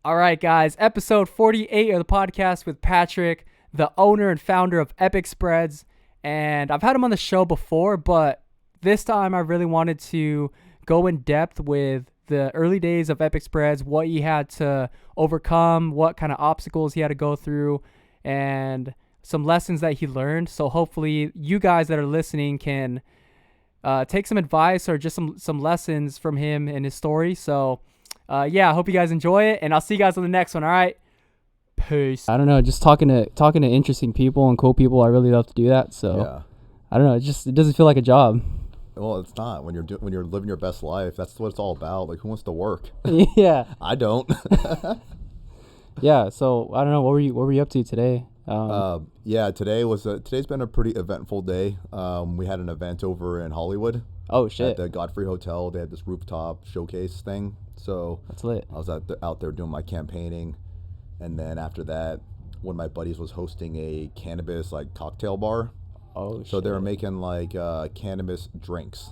All right, guys, episode 48 of the podcast with Patrick, the owner and founder of Epic Spreads. And I've had him on the show before, but this time I really wanted to go in depth with the early days of Epic Spreads, what he had to overcome, what kind of obstacles he had to go through, and some lessons that he learned. So hopefully you guys that are listening can take some advice or just some lessons from him and his story. So I hope you guys enjoy it, and I'll see you guys on the next one. All right, peace. I don't know, just talking to interesting people and cool people. I really love to do that. So Yeah. I don't know, it doesn't feel like a job. Well, it's not when you're living your best life. That's what it's all about. Like, who wants to work? Yeah, I don't. yeah. So I don't know, what were you up to today? Today's been a pretty eventful day. We had an event over in Hollywood. Oh shit, At the Godfrey Hotel. They had this rooftop showcase thing. So that's lit. I was out there doing my campaigning, and then after that, one of my buddies was hosting a cannabis like cocktail bar. Oh So shit. they were making like cannabis drinks,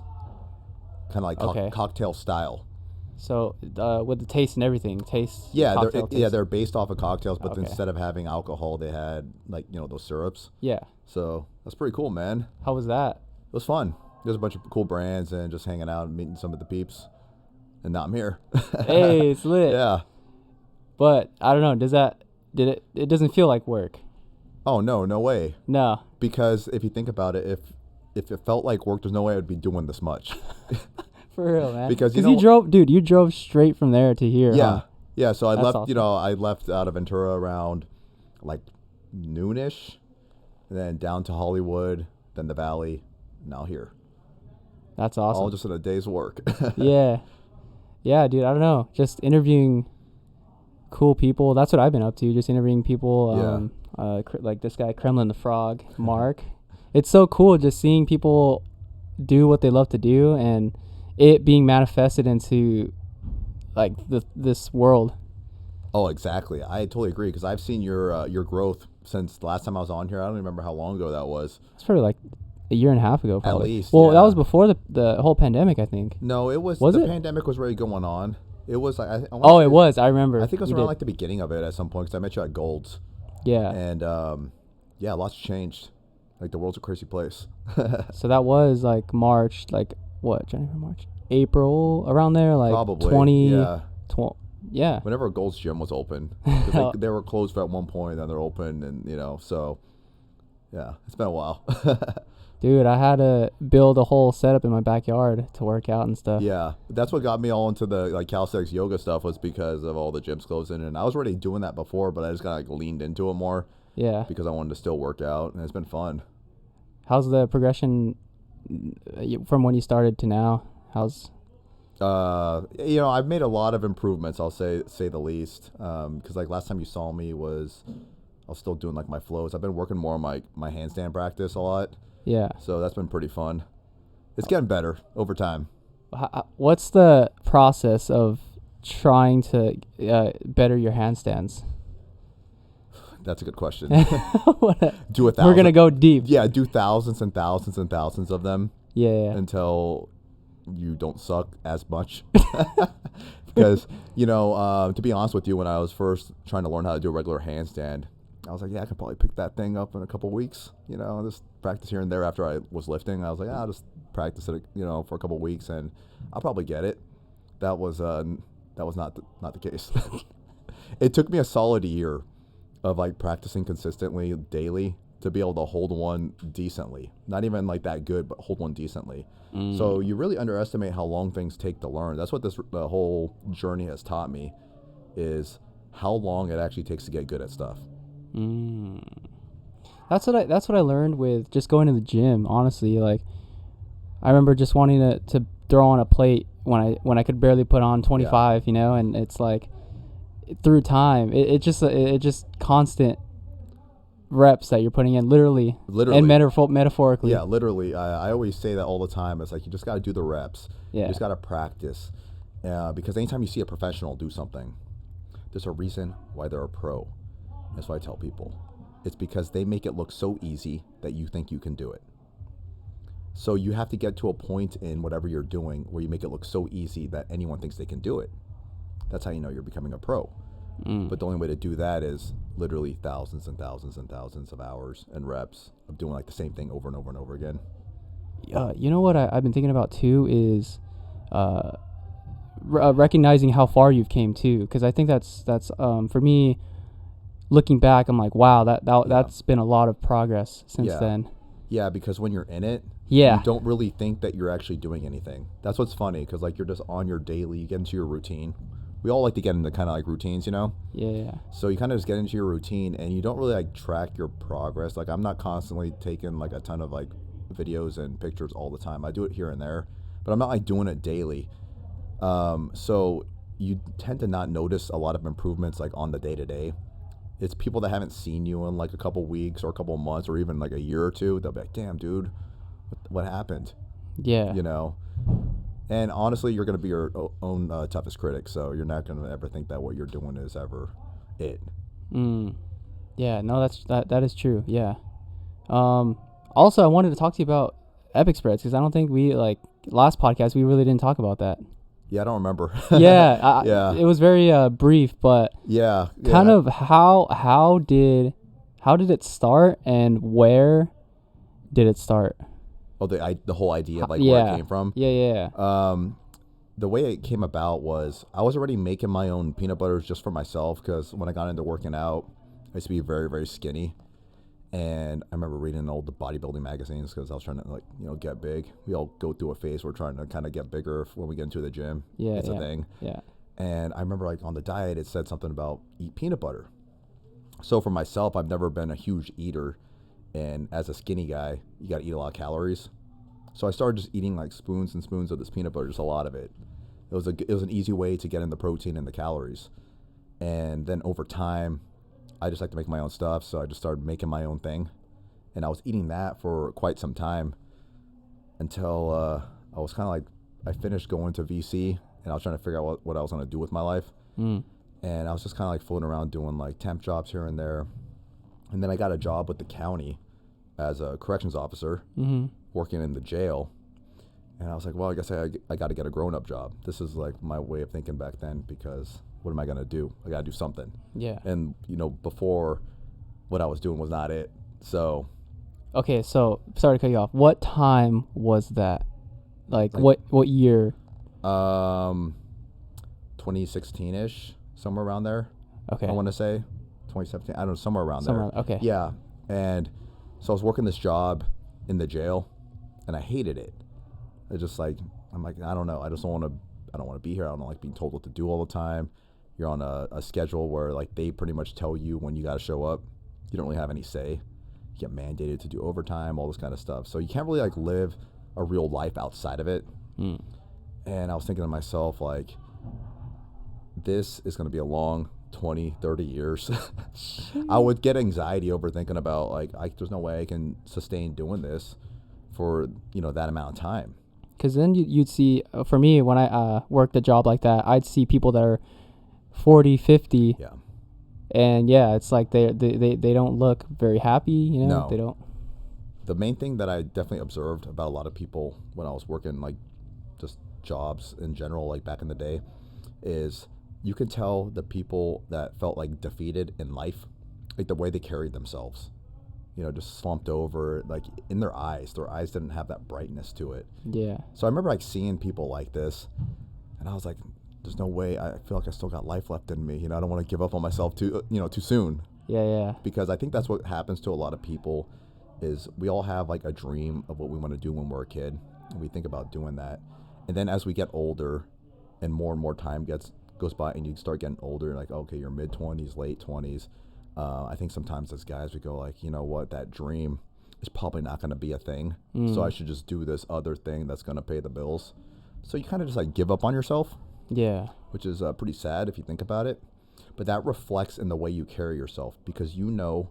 kind of like Okay. cocktail style. So with the taste and everything, Yeah, cocktail taste. they're based off of cocktails, but Okay. instead of having alcohol, they had like those syrups. Yeah. So that's pretty cool, man. How was that? It was fun. There's a bunch of cool brands and just hanging out and meeting some of the peeps. And now I'm here. Hey, it's lit. Yeah. But I don't know. It doesn't feel like work. Oh no way. No. Because if you think about it, if it felt like work, there's no way I'd be doing this much. For real, man. Because you drove straight from there to here. Yeah. Huh? Yeah. So I That's left. awesome. I left out of Ventura around like noonish, and then down to Hollywood, then the Valley, now here. That's awesome. All just in a day's work. Yeah. Yeah, dude, I don't know. Just interviewing cool people. That's what I've been up to. Just interviewing people. Like this guy, Kremlin the Frog, Mark. It's so cool just seeing people do what they love to do and it being manifested into like this world. Oh, exactly. I totally agree because I've seen your growth since the last time I was on here. I don't remember how long ago that was. It's probably like a year and a half ago, probably. At least. Well, that yeah. was before the whole pandemic, I think. No, it was. Was the it? pandemic was already going on. It was like Oh, it was. I remember. I think it was We around did. like the beginning of it at some point because I met you at Gold's. Yeah. And lots changed. Like the world's a crazy place. So that was like March, like what? January, March, April, around there, like Probably. 20. Yeah. Yeah. Whenever Gold's Gym was open, 'cause they were closed at one point, then they're open, and so yeah, it's been a while. Dude, I had to build a whole setup in my backyard to work out and stuff. Yeah, that's what got me all into the like calisthenics yoga stuff was because of all the gyms closing, and I was already doing that before, but I just got like leaned into it more Yeah. because I wanted to still work out, and it's been fun. How's the progression from when you started to now? How's I've made a lot of improvements. I'll say the least. Because like last time you saw me I was still doing like my flows. I've been working more on my handstand practice a lot. yeah? So that's been pretty fun. It's getting better over time. What's the process of trying to better your handstands? That's a good question. What Do a thousand. We're gonna go deep. Yeah, do thousands and thousands and thousands of them Yeah. until you don't suck as much. Because to be honest with you, when I was first trying to learn how to do a regular handstand, I was like, yeah, I could probably pick that thing up in a couple weeks. Just practice here and there after I was lifting. I was like, I'll just practice it, for a couple weeks, and I'll probably get it. That was not the case. It took me a solid year of like practicing consistently daily to be able to hold one decently. Not even like that good, but hold one decently. So you really underestimate how long things take to learn. That's what the whole journey has taught me, is how long it actually takes to get good at stuff. That's what I learned with just going to the gym. Honestly, like I remember just wanting to throw on a plate when I could barely put on 25, and it's like through time, it just constant reps that you're putting in, literally and metaphorically. Yeah, literally. I always say that all the time. It's like you just got to do the reps. Yeah. You just got to practice. Because anytime you see a professional do something, there's a reason why they're a pro. That's what I tell people. It's because they make it look so easy that you think you can do it. So you have to get to a point in whatever you're doing where you make it look so easy that anyone thinks they can do it. That's how you know you're becoming a pro. But the only way to do that is literally thousands and thousands and thousands of hours and reps of doing like the same thing over and over and over again. You know what I've been thinking about too is recognizing how far you've came too, because I think that's for me, looking back, I'm like, wow, that's been a lot of progress since then. Yeah, because when you're in it, you don't really think that you're actually doing anything. That's what's funny, because like you're just on your daily, you get into your routine. We all like to get into kind of like routines, you know? Yeah. So you kind of just get into your routine, and you don't really like track your progress. Like I'm not constantly taking like a ton of like videos and pictures all the time. I do it here and there, but I'm not like doing it daily. So you tend to not notice a lot of improvements like on the day to day. It's people that haven't seen you in like a couple weeks or a couple months or even like a year or two. They'll be like, damn, dude, what happened? Yeah. You know? And honestly, you're going to be your own toughest critic. So you're not going to ever think that what you're doing is ever it. Yeah, no, that is true. Yeah. Also, I wanted to talk to you about Epic Spreads, because I don't think we, like, last podcast, we really didn't talk about that. Yeah, I don't remember. Yeah. It was very brief, but kind of how did it start, and where did it start? Oh, the whole idea of like where it came from. Yeah. The way it came about was I was already making my own peanut butters just for myself, because when I got into working out, I used to be very, very skinny. And I remember reading all the bodybuilding magazines because I was trying to, like, you know, get big. We all go through a phase where we're trying to kind of get bigger when we get into the gym. It's a thing. Yeah. And I remember, like, on the diet, it said something about eat peanut butter. So for myself, I've never been a huge eater. And as a skinny guy, you got to eat a lot of calories. So I started just eating, like, spoons and spoons of this peanut butter, just a lot of it. It was an easy way to get in the protein and the calories. And then over time, I just like to make my own stuff, so I just started making my own thing. And I was eating that for quite some time until I was kind of like, I finished going to VC, and I was trying to figure out what I was going to do with my life. And I was just kind of like floating around doing like temp jobs here and there. And then I got a job with the county as a corrections officer, working in the jail. And I was like, well, I guess I got to get a grown-up job. This is like my way of thinking back then, because what am I going to do? I got to do something. Yeah. And, you know, before, what I was doing was not it. So. Okay, so, sorry to cut you off. What time was that? Like what year? 2016-ish, somewhere around there. Okay. I want to say 2017. I don't know, somewhere around there. Okay. Yeah. And so I was working this job in the jail, and I hated it. It's just like, I'm like, I don't know. I don't want to be here. I don't like being told what to do all the time. You're on a schedule where like they pretty much tell you when you got to show up. You don't really have any say. You get mandated to do overtime, all this kind of stuff. So you can't really like live a real life outside of it. And I was thinking to myself, like, this is going to be a long 20, 30 years. I would get anxiety over thinking about like, there's no way I can sustain doing this for, you know, that amount of time. Because then you'd see, for me, when I worked a job like that, I'd see people that are 40, 50. Yeah. And yeah, it's like they don't look very happy, you know? No. They don't. The main thing that I definitely observed about a lot of people when I was working, like, just jobs in general, like back in the day, is you can tell the people that felt like defeated in life, like the way they carried themselves. You know, just slumped over, like in their eyes didn't have that brightness to it. Yeah. So I remember like seeing people like this, and I was like, there's no way. I feel like I still got life left in me. You know, I don't want to give up on myself too soon. Yeah. Because I think that's what happens to a lot of people, is we all have like a dream of what we want to do when we're a kid, and we think about doing that. And then as we get older and more time goes by, and you start getting older, like, okay, you're mid-20s, late 20s. I think sometimes as guys we go like, you know what, that dream is probably not going to be a thing. So I should just do this other thing that's going to pay the bills. So you kind of just like give up on yourself. Yeah. Which is pretty sad if you think about it. But that reflects in the way you carry yourself, because you know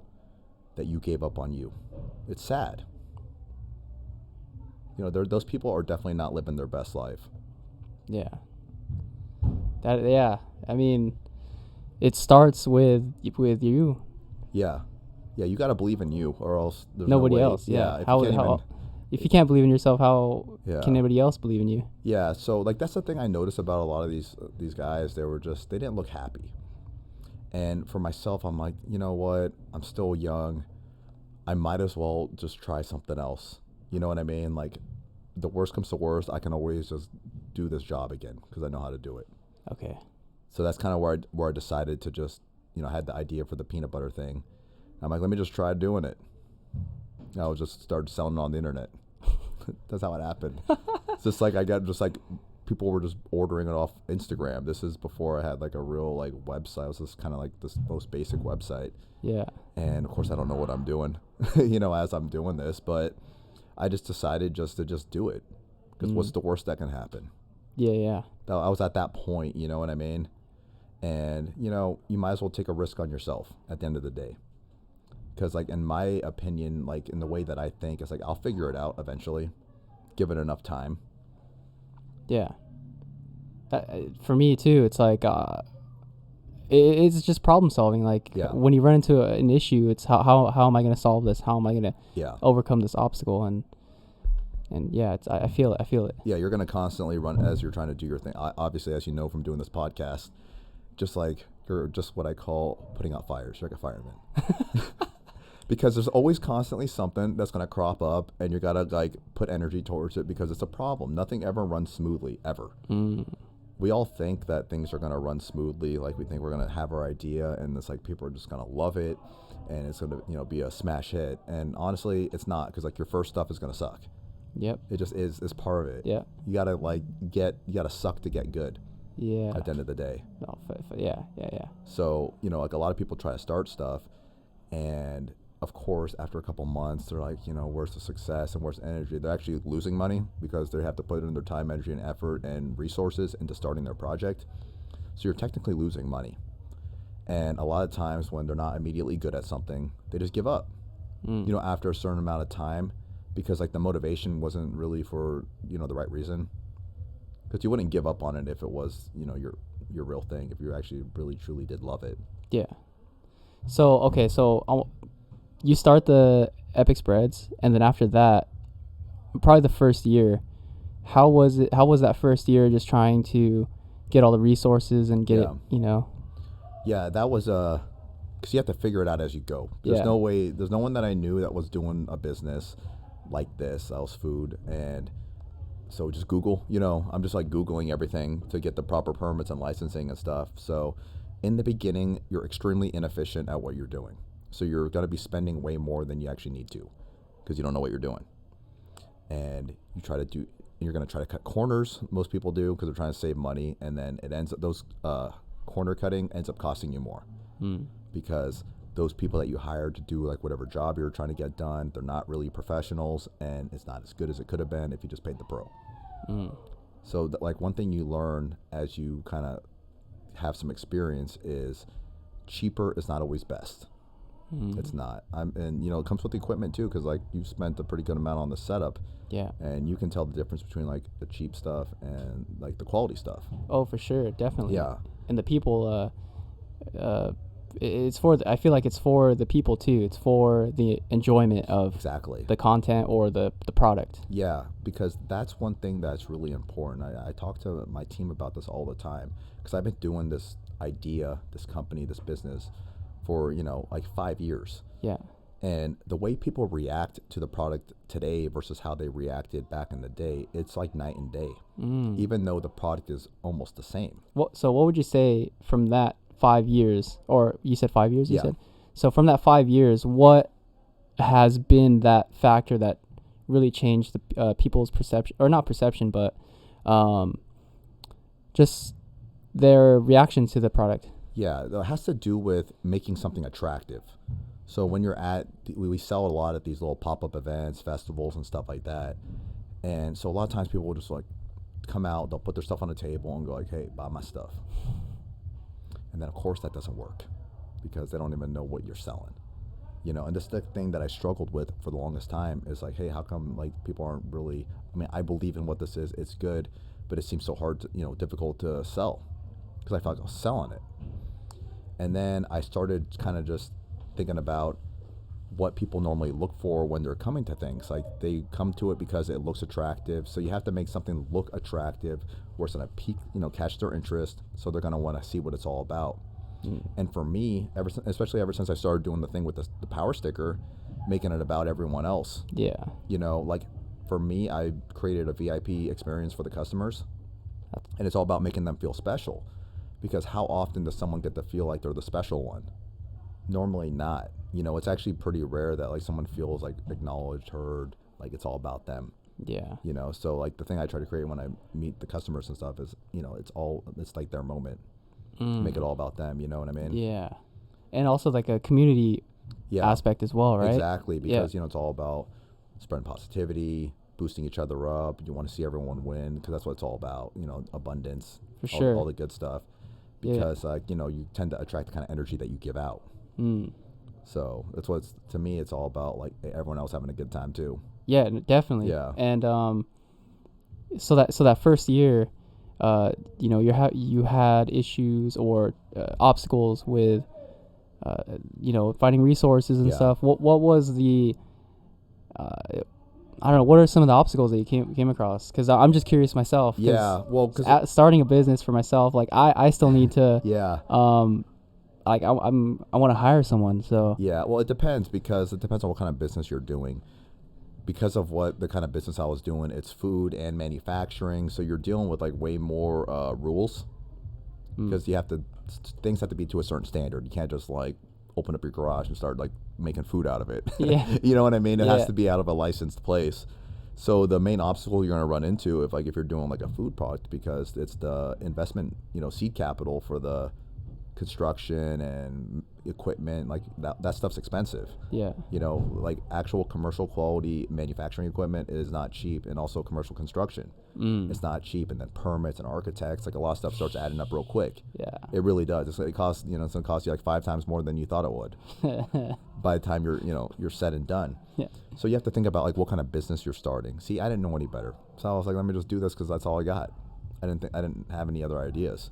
that you gave up on you. It's sad. You know, those people are definitely not living their best life. Yeah. I mean, it starts with you. Yeah. You got to believe in you, or else there's nobody no way. else. Yeah. If you can't believe in yourself, how can anybody else believe in you? Yeah. So like that's the thing I noticed about a lot of these guys. They didn't look happy, And for myself, I'm like, you know what? I'm still young. I might as well just try something else. You know what I mean? Like, the worst comes to worst, I can always just do this job again because I know how to do it. Okay. So that's kind of where I decided to just, I had the idea for the peanut butter thing. I'm like, let me just try doing it. And I was just started selling it on the internet. That's how it happened. It's just like I got just like people were just ordering it off Instagram. This is before I had like a real like website. It was just kind of like this most basic website. Yeah. And of course I don't know what I'm doing, as I'm doing this, but I just decided just to do it because what's the worst that can happen? Yeah, yeah. I was at that point, you know what I mean? And, you might as well take a risk on yourself at the end of the day. Because, like, in my opinion, like, in the way that I think, it's like, I'll figure it out eventually, give it enough time. Yeah. For me, too, it's like, it's just problem solving. Like, when you run into an issue, it's how am I going to solve this? How am I going to overcome this obstacle? And yeah, I feel it. Yeah, you're going to constantly run as you're trying to do your thing. Obviously, as you know from doing this podcast, just like you're just what I call putting out fires. You're like a fireman. Because there's always constantly something that's going to crop up and you got to like put energy towards it because it's a problem. Nothing ever runs smoothly, ever. We all think that things are going to run smoothly. Like we think we're going to have our idea and it's like people are just going to love it and it's going to, be a smash hit. And honestly, it's not because like your first stuff is going to suck. Yep. It just is. It's part of it. Yeah. You got to suck to get good. Yeah. At the end of the day. Oh, yeah. So, like a lot of people try to start stuff and of course, after a couple months, they're like, where's the success and where's the energy? They're actually losing money because they have to put in their time, energy, and effort and resources into starting their project. So you're technically losing money. And a lot of times when they're not immediately good at something, they just give up, after a certain amount of time because like the motivation wasn't really for, the right reason. Because you wouldn't give up on it if it was, your real thing, if you actually really, truly did love it. Yeah. So, okay, you start the Epic Spreads, and then after that, probably the first year, how was it? How was that first year just trying to get all the resources and get it, Yeah, that was because you have to figure it out as you go. There's no way, there's no one that I knew that was doing a business like this, sells food, and so just Google, I'm just like Googling everything to get the proper permits and licensing and stuff. So in the beginning, you're extremely inefficient at what you're doing. So you're going to be spending way more than you actually need to because you don't know what you're doing. And you're going to try to cut corners. Most people do because they're trying to save money. And then it ends up, those corner cutting ends up costing you more because those people that you hired to do like whatever job you're trying to get done, they're not really professionals and it's not as good as it could have been if you just paid the pro. So like one thing you learn as you kind of have some experience is cheaper is not always best. It's not. It comes with the equipment too, because like you spent a pretty good amount on the setup. Yeah. And you can tell the difference between like the cheap stuff and like the quality stuff. Oh, for sure, definitely. Yeah. And the people, it's for. I feel like it's for the people too. It's for the enjoyment of the content or the product. Yeah, because that's one thing that's really important. I talk to my team about this all the time because I've been doing this idea, this company, this business for like 5 years. Yeah. And the way people react to the product today versus how they reacted back in the day, it's like night and day. Even though the product is almost the same. So what would you say from that 5 years, or you said 5 years? You said. So from that 5 years, what has been that factor that really changed the people's perception, or not perception, but just their reaction to the product? Yeah, it has to do with making something attractive. So when you're we sell a lot at these little pop-up events, festivals, and stuff like that. And so a lot of times people will just like come out, they'll put their stuff on the table and go like, hey, buy my stuff. And then of course that doesn't work because they don't even know what you're selling. And this is the thing that I struggled with for the longest time is like, hey, how come like people aren't really, I believe in what this is, it's good, but it seems so hard to, difficult to sell because I felt like I was selling it. And then I started kind of just thinking about what people normally look for when they're coming to things. Like they come to it because it looks attractive. So you have to make something look attractive where it's going to pique, catch their interest. So they're going to want to see what it's all about. And for me, especially ever since I started doing the thing with the power sticker, making it about everyone else. Yeah. You know, like for me, I created a VIP experience for the customers, and it's all about making them feel special. Because how often does someone get to feel like they're the special one? Normally not. You know, it's actually pretty rare that like someone feels like acknowledged, heard, like it's all about them. Yeah. You know, so like the thing I try to create when I meet the customers and stuff is, you know, it's like their moment. Make it all about them, you know what I mean? Yeah. And also like a community aspect as well, right? Exactly, because you know, it's all about spreading positivity, boosting each other up. You want to see everyone win because that's what it's all about, you know, abundance. For sure. All the good stuff. Because like, you know, you tend to attract the kind of energy that you give out. So that's what to me it's all about, like everyone else having a good time too. Yeah, definitely. Yeah. And so that first year, you know, you had issues or obstacles with, you know, finding resources and stuff. What was the, I don't know, what are some of the obstacles that you came across? Because I'm just curious myself. Yeah, well, because starting a business for myself, like I still need to, like I want to hire someone. So yeah, well, it depends because it depends on what kind of business you're doing. Because of what the kind of business I was doing, it's food and manufacturing, so you're dealing with like way more rules. Because things have to be to a certain standard. You can't just like open up your garage and start like making food out of it. Yeah. You know what I mean? It has to be out of a licensed place. So the main obstacle you're going to run into if you're doing like a food product, because it's the investment, you know, seed capital for the construction and equipment, like that stuff's expensive. Yeah. You know, like actual commercial quality manufacturing equipment is not cheap, and also commercial construction. It's not cheap, and then permits and architects, like a lot of stuff starts adding up real quick. Yeah. It really does. It costs, you know, it's gonna cost you like 5 times more than you thought it would by the time you're said and done. Yeah. So you have to think about like what kind of business you're starting. See, I didn't know any better, so I was like, let me just do this because that's all I got. I didn't have any other ideas,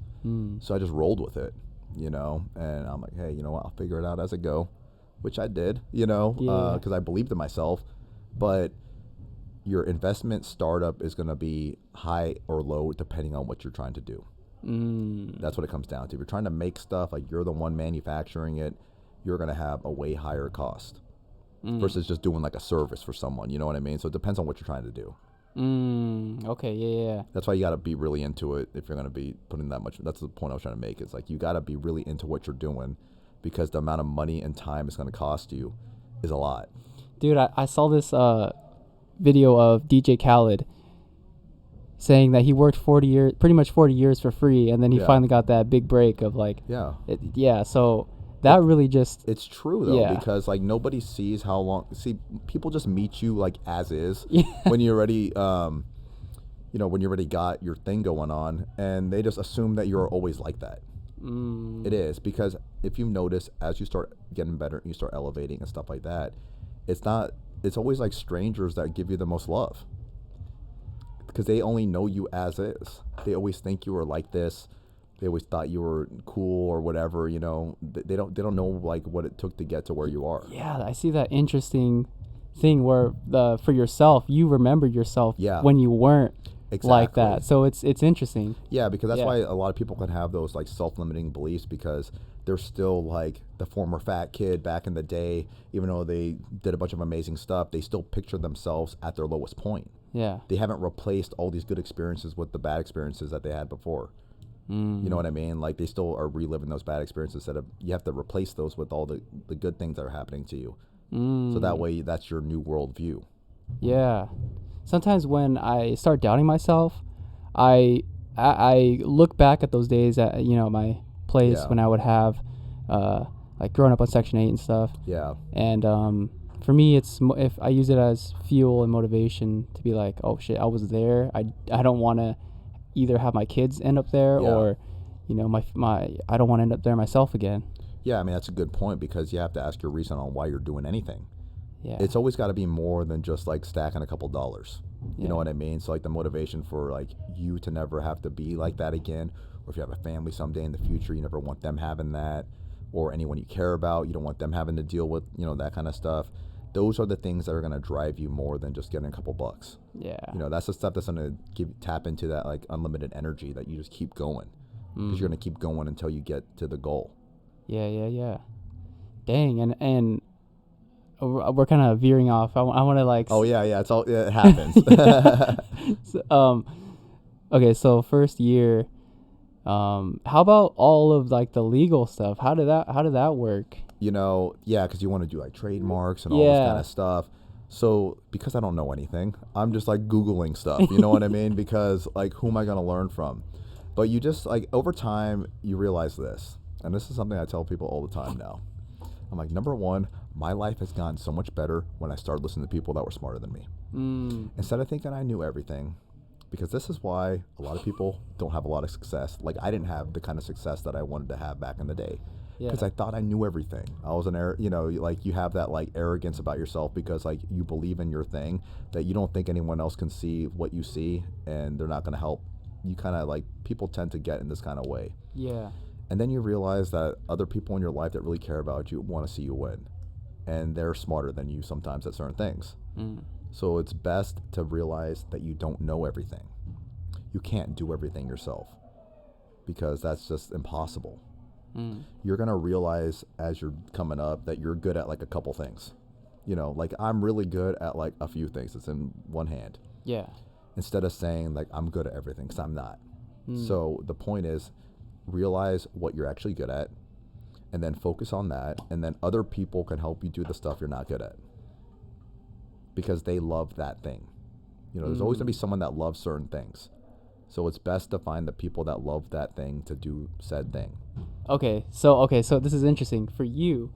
so I just rolled with it, you know. And I'm like, hey, you know what? I'll figure it out as I go, which I did, you know, because I believed in myself. But your investment startup is going to be high or low depending on what you're trying to do. That's what it comes down to. If you're trying to make stuff, like you're the one manufacturing it, you're going to have a way higher cost versus just doing like a service for someone. You know what I mean? So it depends on what you're trying to do. Okay. Yeah. That's why you got to be really into it if you're going to be putting that much. That's the point I was trying to make. It's like you got to be really into what you're doing, because the amount of money and time it's going to cost you is a lot. Dude, I saw this video of DJ Khaled saying that he worked pretty much 40 years for free, and then he finally got that big break of like, so that really just, it's true though, because like nobody sees how long. See, people just meet you like as is when you're already you know, when you already got your thing going on, and they just assume that you're always like that. It is, because if you notice, as you start getting better and you start elevating and stuff like that, it's always like strangers that give you the most love, because they only know you as is. They always think you were like this. They always thought you were cool or whatever, you know. They don't know like what it took to get to where you are. Yeah, I see that interesting thing where for yourself, you remember yourself when you weren't like that. So it's interesting. Yeah, because that's why a lot of people can have those like self-limiting beliefs, because they're still like the former fat kid back in the day. Even though they did a bunch of amazing stuff, they still picture themselves at their lowest point. Yeah. They haven't replaced all these good experiences with the bad experiences that they had before. You know what I mean? Like they still are reliving those bad experiences. Instead of, you have to replace those with all the good things that are happening to you. So that way that's your new world view. Yeah. Sometimes when I start doubting myself, I look back at those days at, you know, my place when I would have like growing up on Section 8 and stuff. Yeah. And for me, it's if I use it as fuel and motivation to be like, oh shit, I was there. I don't want to either have my kids end up there or, you know, my I don't want to end up there myself again. Yeah, I mean, that's a good point, because you have to ask your reason on why you're doing anything. Yeah. It's always got to be more than just like stacking a couple dollars. You know what I mean? So like the motivation for like you to never have to be like that again, or if you have a family someday in the future, you never want them having that, or anyone you care about, you don't want them having to deal with, you know, that kind of stuff. Those are the things that are going to drive you more than just getting a couple bucks. Yeah. You know, that's the stuff that's going to tap into that like unlimited energy that you just keep going, because you're going to keep going until you get to the goal. Yeah. Dang, and we're kind of veering off. I want to like. Oh yeah, it happens. So, okay, so first year. How about all of like the legal stuff? How did that work? Yeah, because you want to do like trademarks and all this kind Yeah. of stuff. So because I don't know anything, I'm just like Googling stuff. You know what I mean? Because like, who am I gonna learn from? But you just like over time you realize this, and this is something I tell people all the time now. I'm like, number one, my life has gotten so much better when I started listening to people that were smarter than me. Instead of thinking I knew everything, because this is why a lot of people don't have a lot of success. Like I didn't have the kind of success that I wanted to have back in the day Yeah. because I thought I knew everything. I was like you have that like arrogance about yourself because like you believe in your thing that you don't think anyone else can see what you see and they're not going to help. You kind of like people tend to get in this kind of way. Yeah. And then you realize that other people in your life that really care about you want to see you win. And they're smarter than you sometimes at certain things. So it's best to realize that you don't know everything. You can't do everything yourself because that's just impossible. You're going to realize as you're coming up that you're good at like a couple things. Like I'm really good at like a few things. It's in one hand. Yeah. Instead of saying like I'm good at everything because I'm not. So the point is realize what you're actually good at and then focus on that. And then other people can help you do the stuff you're not good at because they love that thing. There's always going to be someone that loves certain things. So it's best to find the people that love that thing to do said thing. Okay, so this is interesting for you.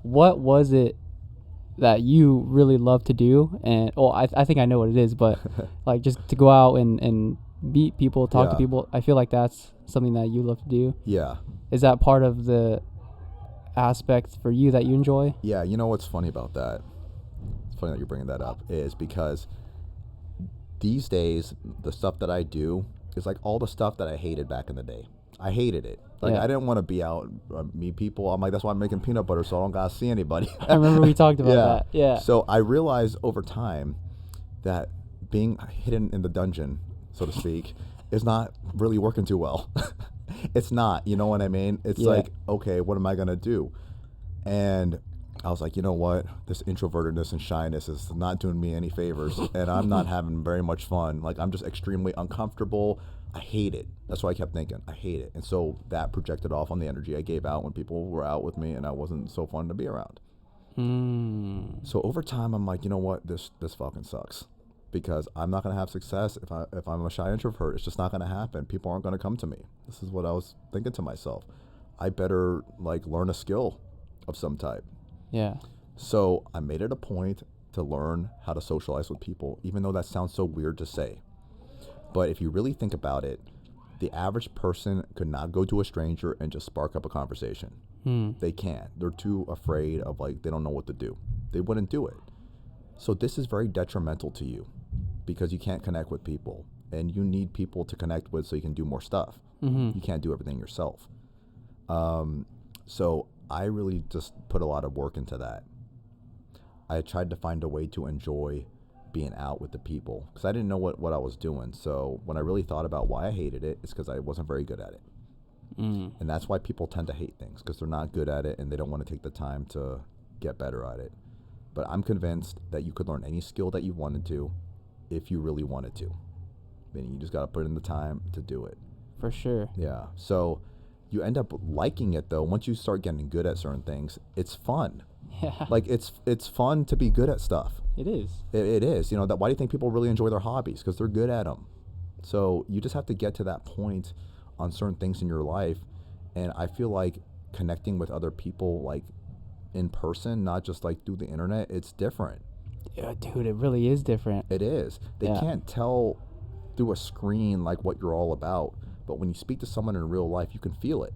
What was it that you really love to do? And I think I know what it is, but like just to go out and meet people, talk to Yeah. people. I feel like that's something that you love to do. Yeah. Is that part of the aspect for you that you enjoy? Yeah. You know what's funny about that? It's funny that you're bringing that up is because these days the stuff that I do is like all the stuff that I hated back in the day. I hated it. Like Yeah. I didn't want to be out meet people. I'm like that's why I'm making peanut butter so I don't gotta see anybody. I remember we talked about that. Yeah. So I realized over time that being hidden in the dungeon, so to speak, is not really working too well. It's not. You know what I mean? It's like, okay, what am I gonna do? And I was like, you know what? This introvertedness and shyness is not doing me any favors, and I'm not having very much fun. Like I'm just extremely uncomfortable. I hate it. That's why I kept thinking, I hate it. And so that projected off on the energy I gave out when people were out with me and I wasn't so fun to be around. So over time, I'm like, you know what? This fucking sucks because I'm not going to have success if I'm a shy introvert. It's just not going to happen. People aren't going to come to me. This is what I was thinking to myself. I better like learn a skill of some type. Yeah. So I made it a point to learn how to socialize with people, even though that sounds so weird to say. But if you really think about it, the average person could not go to a stranger and just spark up a conversation. They can't. They're too afraid of like, they don't know what to do. They wouldn't do it. So this is very detrimental to you because you can't connect with people and you need people to connect with so you can do more stuff. You can't do everything yourself. So I really just put a lot of work into that. I tried to find a way to enjoy being out with the people because I didn't know what I was doing. So when I really thought about why I hated it, it's because I wasn't very good at it. And that's why people tend to hate things because they're not good at it and they don't want to take the time to get better at it. But I'm convinced that you could learn any skill that you wanted to if you really wanted to. Then you just got to put in the time to do it. For sure. Yeah. So you end up liking it though. Once you start getting good at certain things, it's fun. Yeah. Like it's fun to be good at stuff. It is. It is. That. Why do you think people really enjoy their hobbies? Because they're good at them. So you just have to get to that point on certain things in your life. And I feel like connecting with other people like in person, not just like through the internet, it's different. Yeah, dude, it really is different. It is. They can't tell through a screen like what you're all about. But when you speak to someone in real life, you can feel it.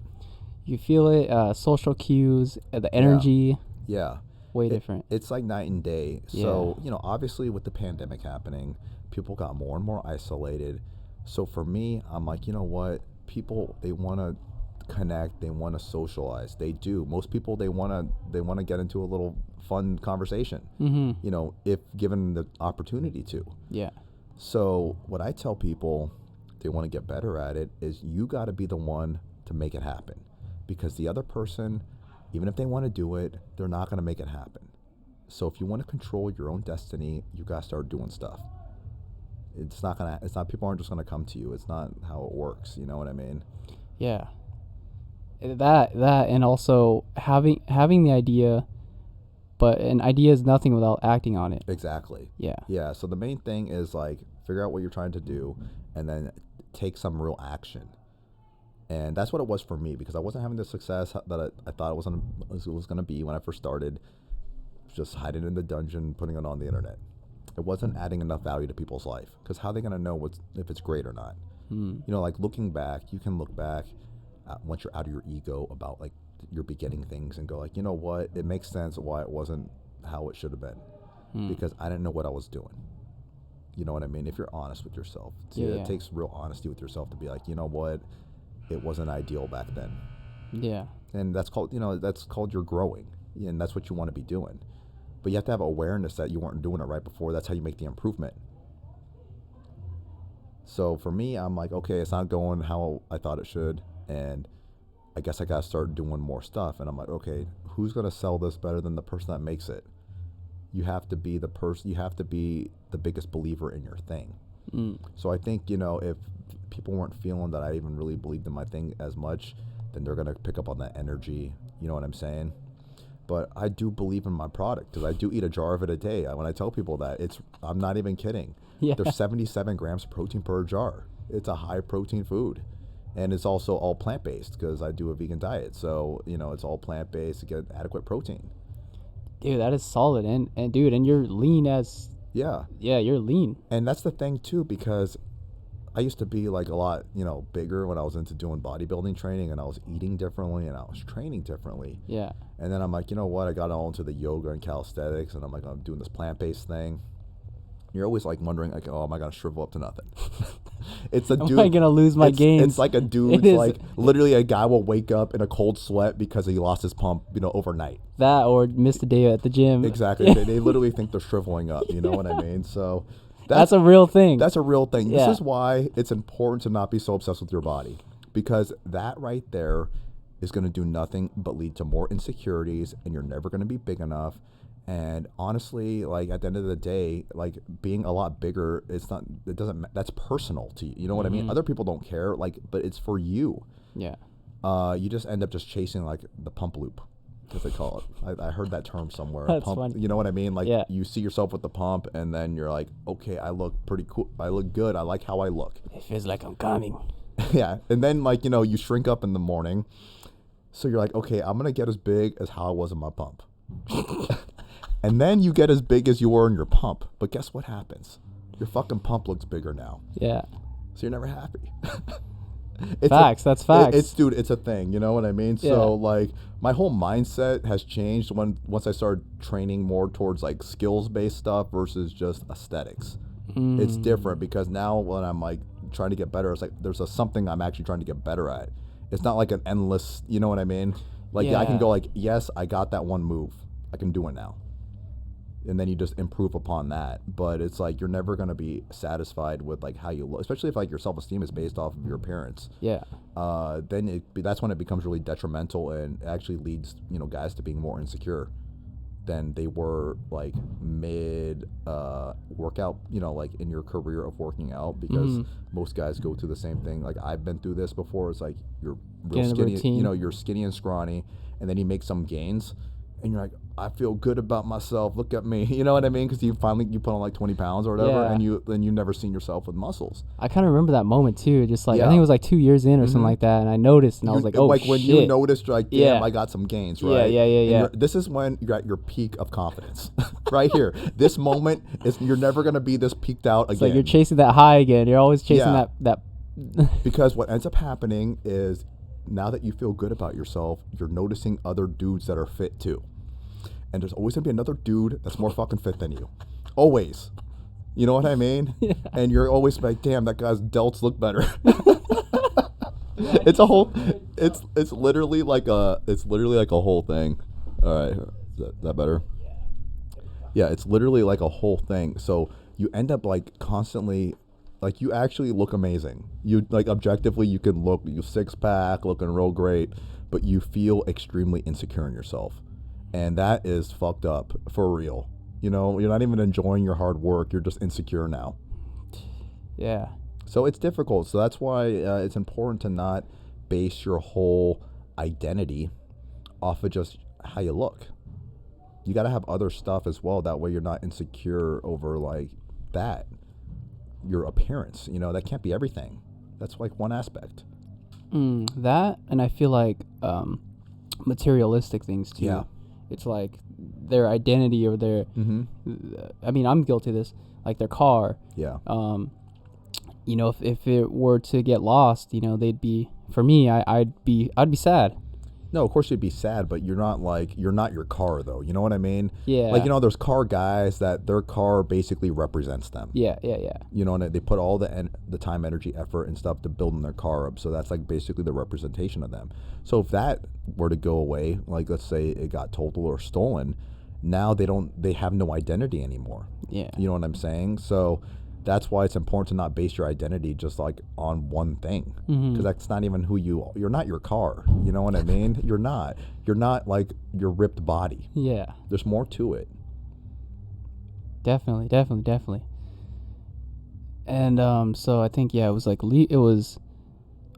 You feel it, social cues, the energy. Yeah. Way different. It's like night and day. So, obviously with the pandemic happening, people got more and more isolated. So for me, I'm like, you know what? People, they want to connect. They want to socialize. They do. Most people, they want to get into a little fun conversation, if given the opportunity to. Yeah. So what I tell people they want to get better at it is you got to be the one to make it happen because the other person Even if they want to do it, they're not going to make it happen. So if you want to control your own destiny, you got to start doing stuff. People aren't just going to come to you. It's not how it works. You know what I mean? Yeah. That and also having the idea, but an idea is nothing without acting on it. Exactly. Yeah. Yeah. So the main thing is like figure out what you're trying to do and then take some real action. And that's what it was for me, because I wasn't having the success that I thought it was going to be when I first started. Just hiding in the dungeon, putting it on the internet. It wasn't adding enough value to people's life, because how are they going to know if it's great or not? You know, like looking back, you can look back once you're out of your ego about like your beginning things and go like, you know what, it makes sense why it wasn't how it should have been, because I didn't know what I was doing. You know what I mean? If you're honest with yourself. It takes real honesty with yourself to be like, you know what, it wasn't ideal back then. Yeah. And that's called you're growing, and that's what you want to be doing. But you have to have awareness that you weren't doing it right before. That's how you make the improvement. So for me, I'm like, okay, it's not going how I thought it should, and I guess I got to start doing more stuff. And I'm like, okay, who's going to sell this better than the person that makes it? You have to be the person. You have to be the biggest believer in your thing. So I think, you know, if people weren't feeling that I even really believed in my thing as much, then they're going to pick up on that energy. You know what I'm saying? But I do believe in my product, because I do eat a jar of it a day. When I tell people that, I'm not even kidding. Yeah. There's 77 grams of protein per jar. It's a high protein food. And it's also all plant-based, because I do a vegan diet. So, you know, it's all plant-based to get adequate protein. Dude, that is solid. And dude, and you're lean as... Yeah. Yeah, you're lean. And that's the thing, too, because I used to be like a lot, you know, bigger when I was into doing bodybuilding training, and I was eating differently and I was training differently. Yeah. And then I'm like, you know what? I got all into the yoga and calisthenics, and I'm like, I'm doing this plant-based thing. You're always like wondering, like, oh, am I gonna shrivel up to nothing? It's a dude. Am I gonna lose my gains? It's like a dude, like literally a guy will wake up in a cold sweat because he lost his pump, you know, overnight. That or missed a day at the gym. Exactly. They literally think they're shriveling up. You know what I mean? So that's a real thing. That's a real thing. Yeah. This is why it's important to not be so obsessed with your body, because that right there is going to do nothing but lead to more insecurities, and you're never going to be big enough. And honestly, like at the end of the day, like being a lot bigger, that's personal to you. You know what I mean? Other people don't care, like, but it's for you. Yeah. You just end up just chasing like the pump loop, as they call it. I heard that term somewhere. That's pump, funny. you know what I mean? Like Yeah. you see yourself with the pump, and then you're like, okay, I look pretty cool. I look good. I like how I look. It feels like I'm coming. Yeah. And then like, you know, you shrink up in the morning. So you're like, okay, I'm going to get as big as how I was in my pump. And then you get as big as you were in your pump. But guess what happens? Your fucking pump looks bigger now. Yeah. So you're never happy. Facts. That's facts. Dude, it's a thing. You know what I mean? Yeah. So like my whole mindset has changed once I started training more towards like skills-based stuff versus just aesthetics. It's different, because now when I'm like trying to get better, it's like there's something I'm actually trying to get better at. It's not like an endless, you know what I mean? Like I can go like, yes, I got that one move. I can do it now. And then you just improve upon that. But it's like you're never going to be satisfied with like how you look, especially if like your self-esteem is based off of your appearance. Yeah. Then that's when it becomes really detrimental, and actually leads, you know, guys to being more insecure than they were like mid workout, you know, like in your career of working out, because most guys go through the same thing. Like I've been through this before. It's like you're real skinny, you know, you're skinny and scrawny, and then you make some gains, and you're like, I feel good about myself. Look at me. You know what I mean? Because you put on like 20 pounds or whatever, and you've never seen yourself with muscles. I kind of remember that moment too. Just like I think it was like 2 years in or something like that, and I noticed, and I was like, oh, like shit. When you noticed, you're like, damn, I got some gains, right? Yeah. This is when you're at your peak of confidence, right here. This moment you're never gonna be this peaked out again. It's like you're chasing that high again. You're always chasing that. Because what ends up happening is, now that you feel good about yourself, you're noticing other dudes that are fit too. And there's always going to be another dude that's more fucking fit than you. Always. You know what I mean? Yeah. And you're always like, damn, that guy's delts look better. It's literally like a whole thing. All right. Is that better? Yeah, it's literally like a whole thing. So you end up like constantly, like you actually look amazing. You like objectively, you can look, you 6-pack, looking real great. but you feel extremely insecure in yourself. And that is fucked up for real. You know, you're not even enjoying your hard work. You're just insecure now. Yeah. So it's difficult. So that's why it's important to not base your whole identity off of just how you look. You got to have other stuff as well. That way you're not insecure over like that. Your appearance, you know, that can't be everything. That's like one aspect. That, and I feel like materialistic things too. Yeah. It's like their identity or their, I mean, I'm guilty of this, like their car. Yeah. You know, if it were to get lost, you know, they'd be, for me, I'd be sad. No, of course you'd be sad, but you're not your car though. You know what I mean? Yeah. Like, you know, there's car guys that their car basically represents them. Yeah. You know, and they put all the time, energy, effort, and stuff to building their car up. So that's like basically the representation of them. So if that were to go away, like let's say it got totaled or stolen, now they have no identity anymore. Yeah. You know what I'm saying? So that's why it's important to not base your identity just like on one thing, because that's not even who you are. You're not your car. You know what I mean? You're not like your ripped body. Yeah. There's more to it. Definitely. And so I think, yeah, it was like it was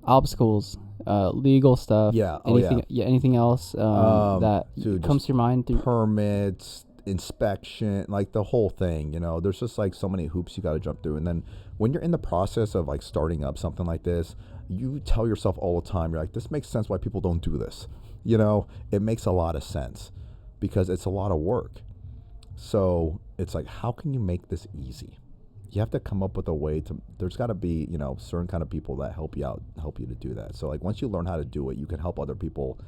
obstacles, legal stuff. Yeah. Anything else that comes to your mind through permits, inspection, like the whole thing. You know, there's just like so many hoops you got to jump through. And then when you're in the process of like starting up something like this, you tell yourself all the time, you're like, this makes sense why people don't do this. You know, it makes a lot of sense because it's a lot of work. So it's like, how can you make this easy? You have to come up with a way to, there's got to be, you know, certain kind of people that help you out, help you to do that. So like once you learn how to do it, you can help other people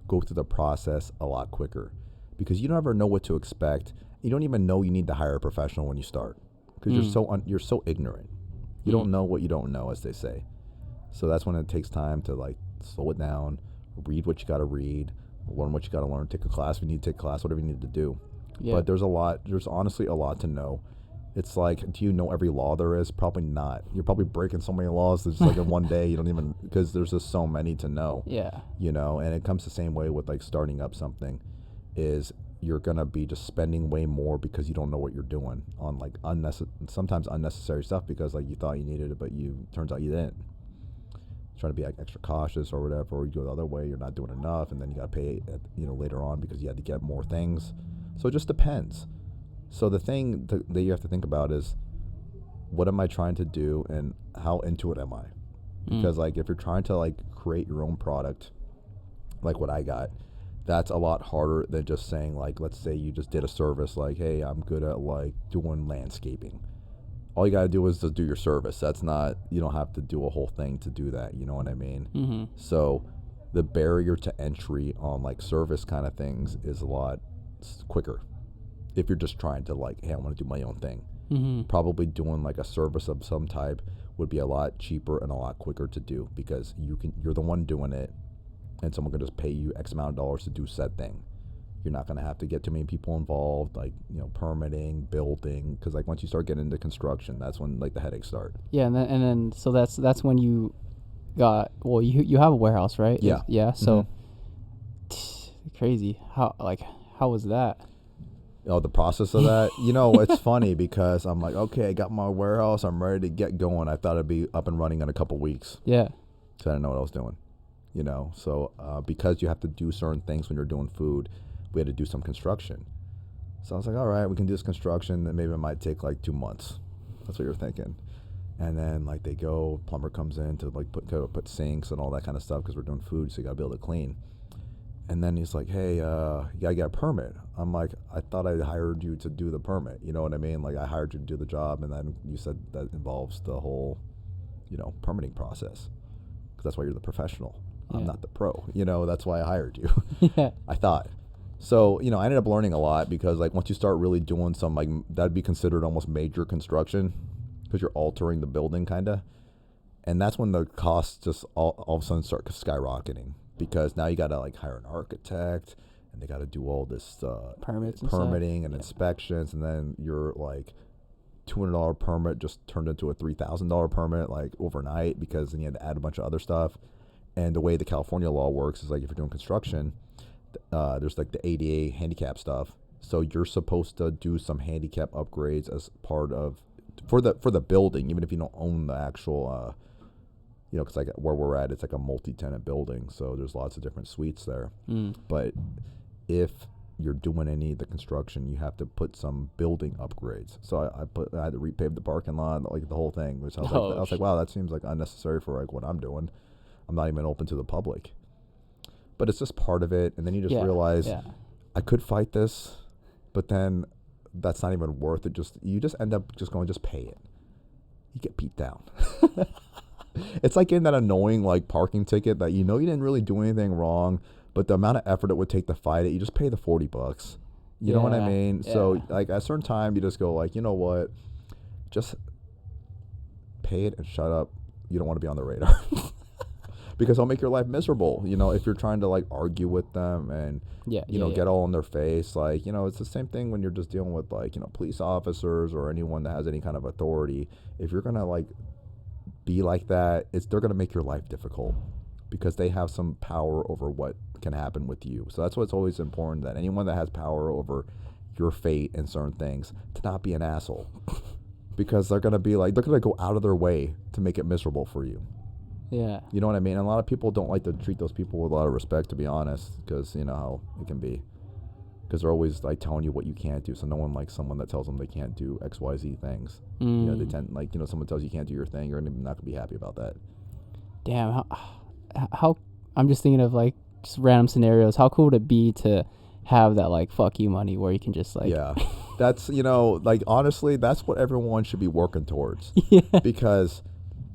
go through the process a lot quicker, because you never know what to expect. You don't even know you need to hire a professional when you start, because you're so ignorant. You don't know what you don't know, as they say. So that's when it takes time to like slow it down, read what you got to read, learn what you got to learn, take a class if you need to take a class, whatever you need to do. Yeah. But there's honestly a lot to know. It's like, do you know every law there is? Probably not. You're probably breaking so many laws that's like in one day you don't even, because there's just so many to know. Yeah. You know, and it comes the same way with like starting up something, is you're gonna be just spending way more because you don't know what you're doing on like sometimes unnecessary stuff, because like you thought you needed it, but turns out you didn't. Trying to be like extra cautious or whatever, or you go the other way, you're not doing enough, and then you gotta pay later on because you had to get more things. So it just depends. So the thing that you have to think about is, what am I trying to do and how into it am I? Because like if you're trying to like create your own product, like what I got, that's a lot harder than just saying like, let's say you just did a service like, hey, I'm good at like doing landscaping. All you gotta do is just do your service. That's not, you don't have to do a whole thing to do that. You know what I mean? So the barrier to entry on like service kind of things is a lot quicker. If you're just trying to like, hey, I want to do my own thing, probably doing like a service of some type would be a lot cheaper and a lot quicker to do, because you're the one doing it, and someone can just pay you X amount of dollars to do said thing. You're not going to have to get too many people involved, like, you know, permitting, building, because like once you start getting into construction, that's when like the headaches start. Yeah, and then so that's when you got, well, you have a warehouse, right? Yeah. So crazy. How was that? Oh, the process of that? You know, it's funny because I'm like, okay, I got my warehouse, I'm ready to get going. I thought it'd be up and running in a couple weeks. Yeah. So I didn't know what I was doing. You know, so because you have to do certain things when you're doing food, we had to do some construction. So I was like, all right, we can do this construction, then maybe it might take like 2 months. That's what you're thinking. And then like plumber comes in to like put sinks and all that kind of stuff, because we're doing food, so you gotta be able to clean. And then he's like, hey, you gotta get a permit. I'm like, I thought I hired you to do the permit. You know what I mean? Like I hired you to do the job, and then you said that involves the whole, you know, permitting process, because that's why you're the professional. I'm not the pro. You know, that's why I hired you. Yeah. I thought. So, you know, I ended up learning a lot, because like once you start really doing some, like that'd be considered almost major construction, because you're altering the building kind of. And that's when the costs just all of a sudden start skyrocketing, because now you got to like hire an architect, and they got to do all this permitting and inspections. And then you're like $200 permit just turned into a $3,000 permit like overnight, because then you had to add a bunch of other stuff. And the way the California law works is like if you're doing construction, there's like the ADA handicap stuff. So you're supposed to do some handicap upgrades as part of for the building, even if you don't own the actual. Because like where we're at, it's like a multi-tenant building, so there's lots of different suites there. But if you're doing any of the construction, you have to put some building upgrades. So I had to repave the parking lot, like the whole thing. Which I was like, wow, that seems like unnecessary for like what I'm doing. I'm not even open to the public. But it's just part of it, and then you just realize I could fight this, but then that's not even worth it. You just end up just going, just pay it. You get beat down. It's like getting that annoying like parking ticket that you didn't really do anything wrong, but the amount of effort it would take to fight it, you just pay the $40. You know what I mean? Yeah. So like at a certain time, you just go like, you know what, just pay it and shut up. You don't want to be on the radar. Because it'll make your life miserable, if you're trying to like argue with them and get all in their face. Like, it's the same thing when you're just dealing with like, police officers or anyone that has any kind of authority. If you're gonna like be like that, they're gonna make your life difficult because they have some power over what can happen with you. So that's why it's always important that anyone that has power over your fate and certain things to not be an asshole, because they're gonna go out of their way to make it miserable for you. Yeah. You know what I mean? And a lot of people don't like to treat those people with a lot of respect, to be honest, because you know how it can be. Because they're always like telling you what you can't do. So no one likes someone that tells them they can't do X, Y, Z things. They tend like, someone tells you can't do your thing, you're not going to be happy about that. Damn. How I'm just thinking of like just random scenarios. How cool would it be to have that like fuck you money where you can just like. Yeah. That's, like honestly, that's what everyone should be working towards. Because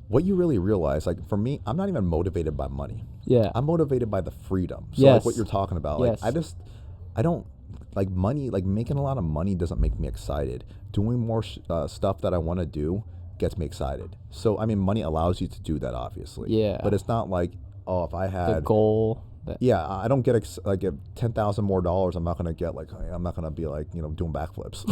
what you really realize, like for me, I'm not even motivated by money. Yeah. I'm motivated by the freedom. So like what you're talking about, like I don't like money, like making a lot of money doesn't make me excited. Doing more stuff that I want to do gets me excited. So, I mean, money allows you to do that, obviously. Yeah. But it's not like, oh, if I had the goal. Yeah, I don't get like if $10,000 more dollars, I'm not gonna get like I'm not gonna be like doing backflips.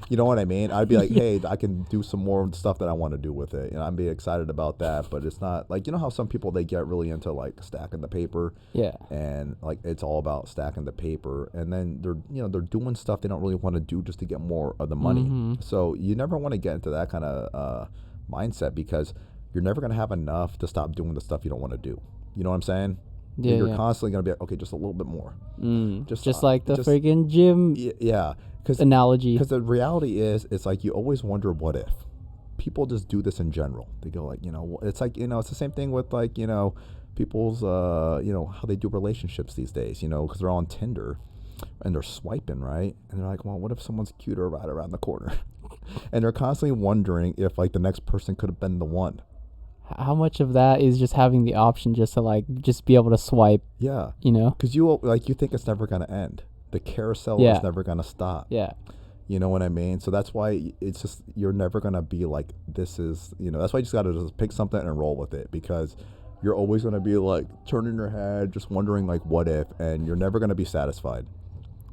You know what I mean? I'd be like, hey, I can do some more stuff that I want to do with it, and I'd be excited about that. But it's not like how some people they get really into like stacking the paper. Yeah. And like it's all about stacking the paper, and then they're doing stuff they don't really want to do just to get more of the money. Mm-hmm. So you never want to get into that kind of mindset because you're never gonna have enough to stop doing the stuff you don't want to do. You know what I'm saying? Yeah, you're constantly going to be like, okay, just a little bit more. Just like the friggin' gym analogy. Because the reality is, it's like you always wonder what if. People just do this in general. They go like, it's like, it's the same thing with like, people's, how they do relationships these days, because they're on Tinder and they're swiping, right? And they're like, well, what if someone's cuter right around the corner? And they're constantly wondering if like the next person could have been the one. How much of that is just having the option just to like just be able to swipe? Yeah, because you think it's never gonna end. The carousel is never gonna stop. Yeah, you know what I mean. So that's why it's just you're never gonna be like this is that's why you just gotta just pick something and roll with it, because you're always gonna be like turning your head, just wondering like what if, and you're never gonna be satisfied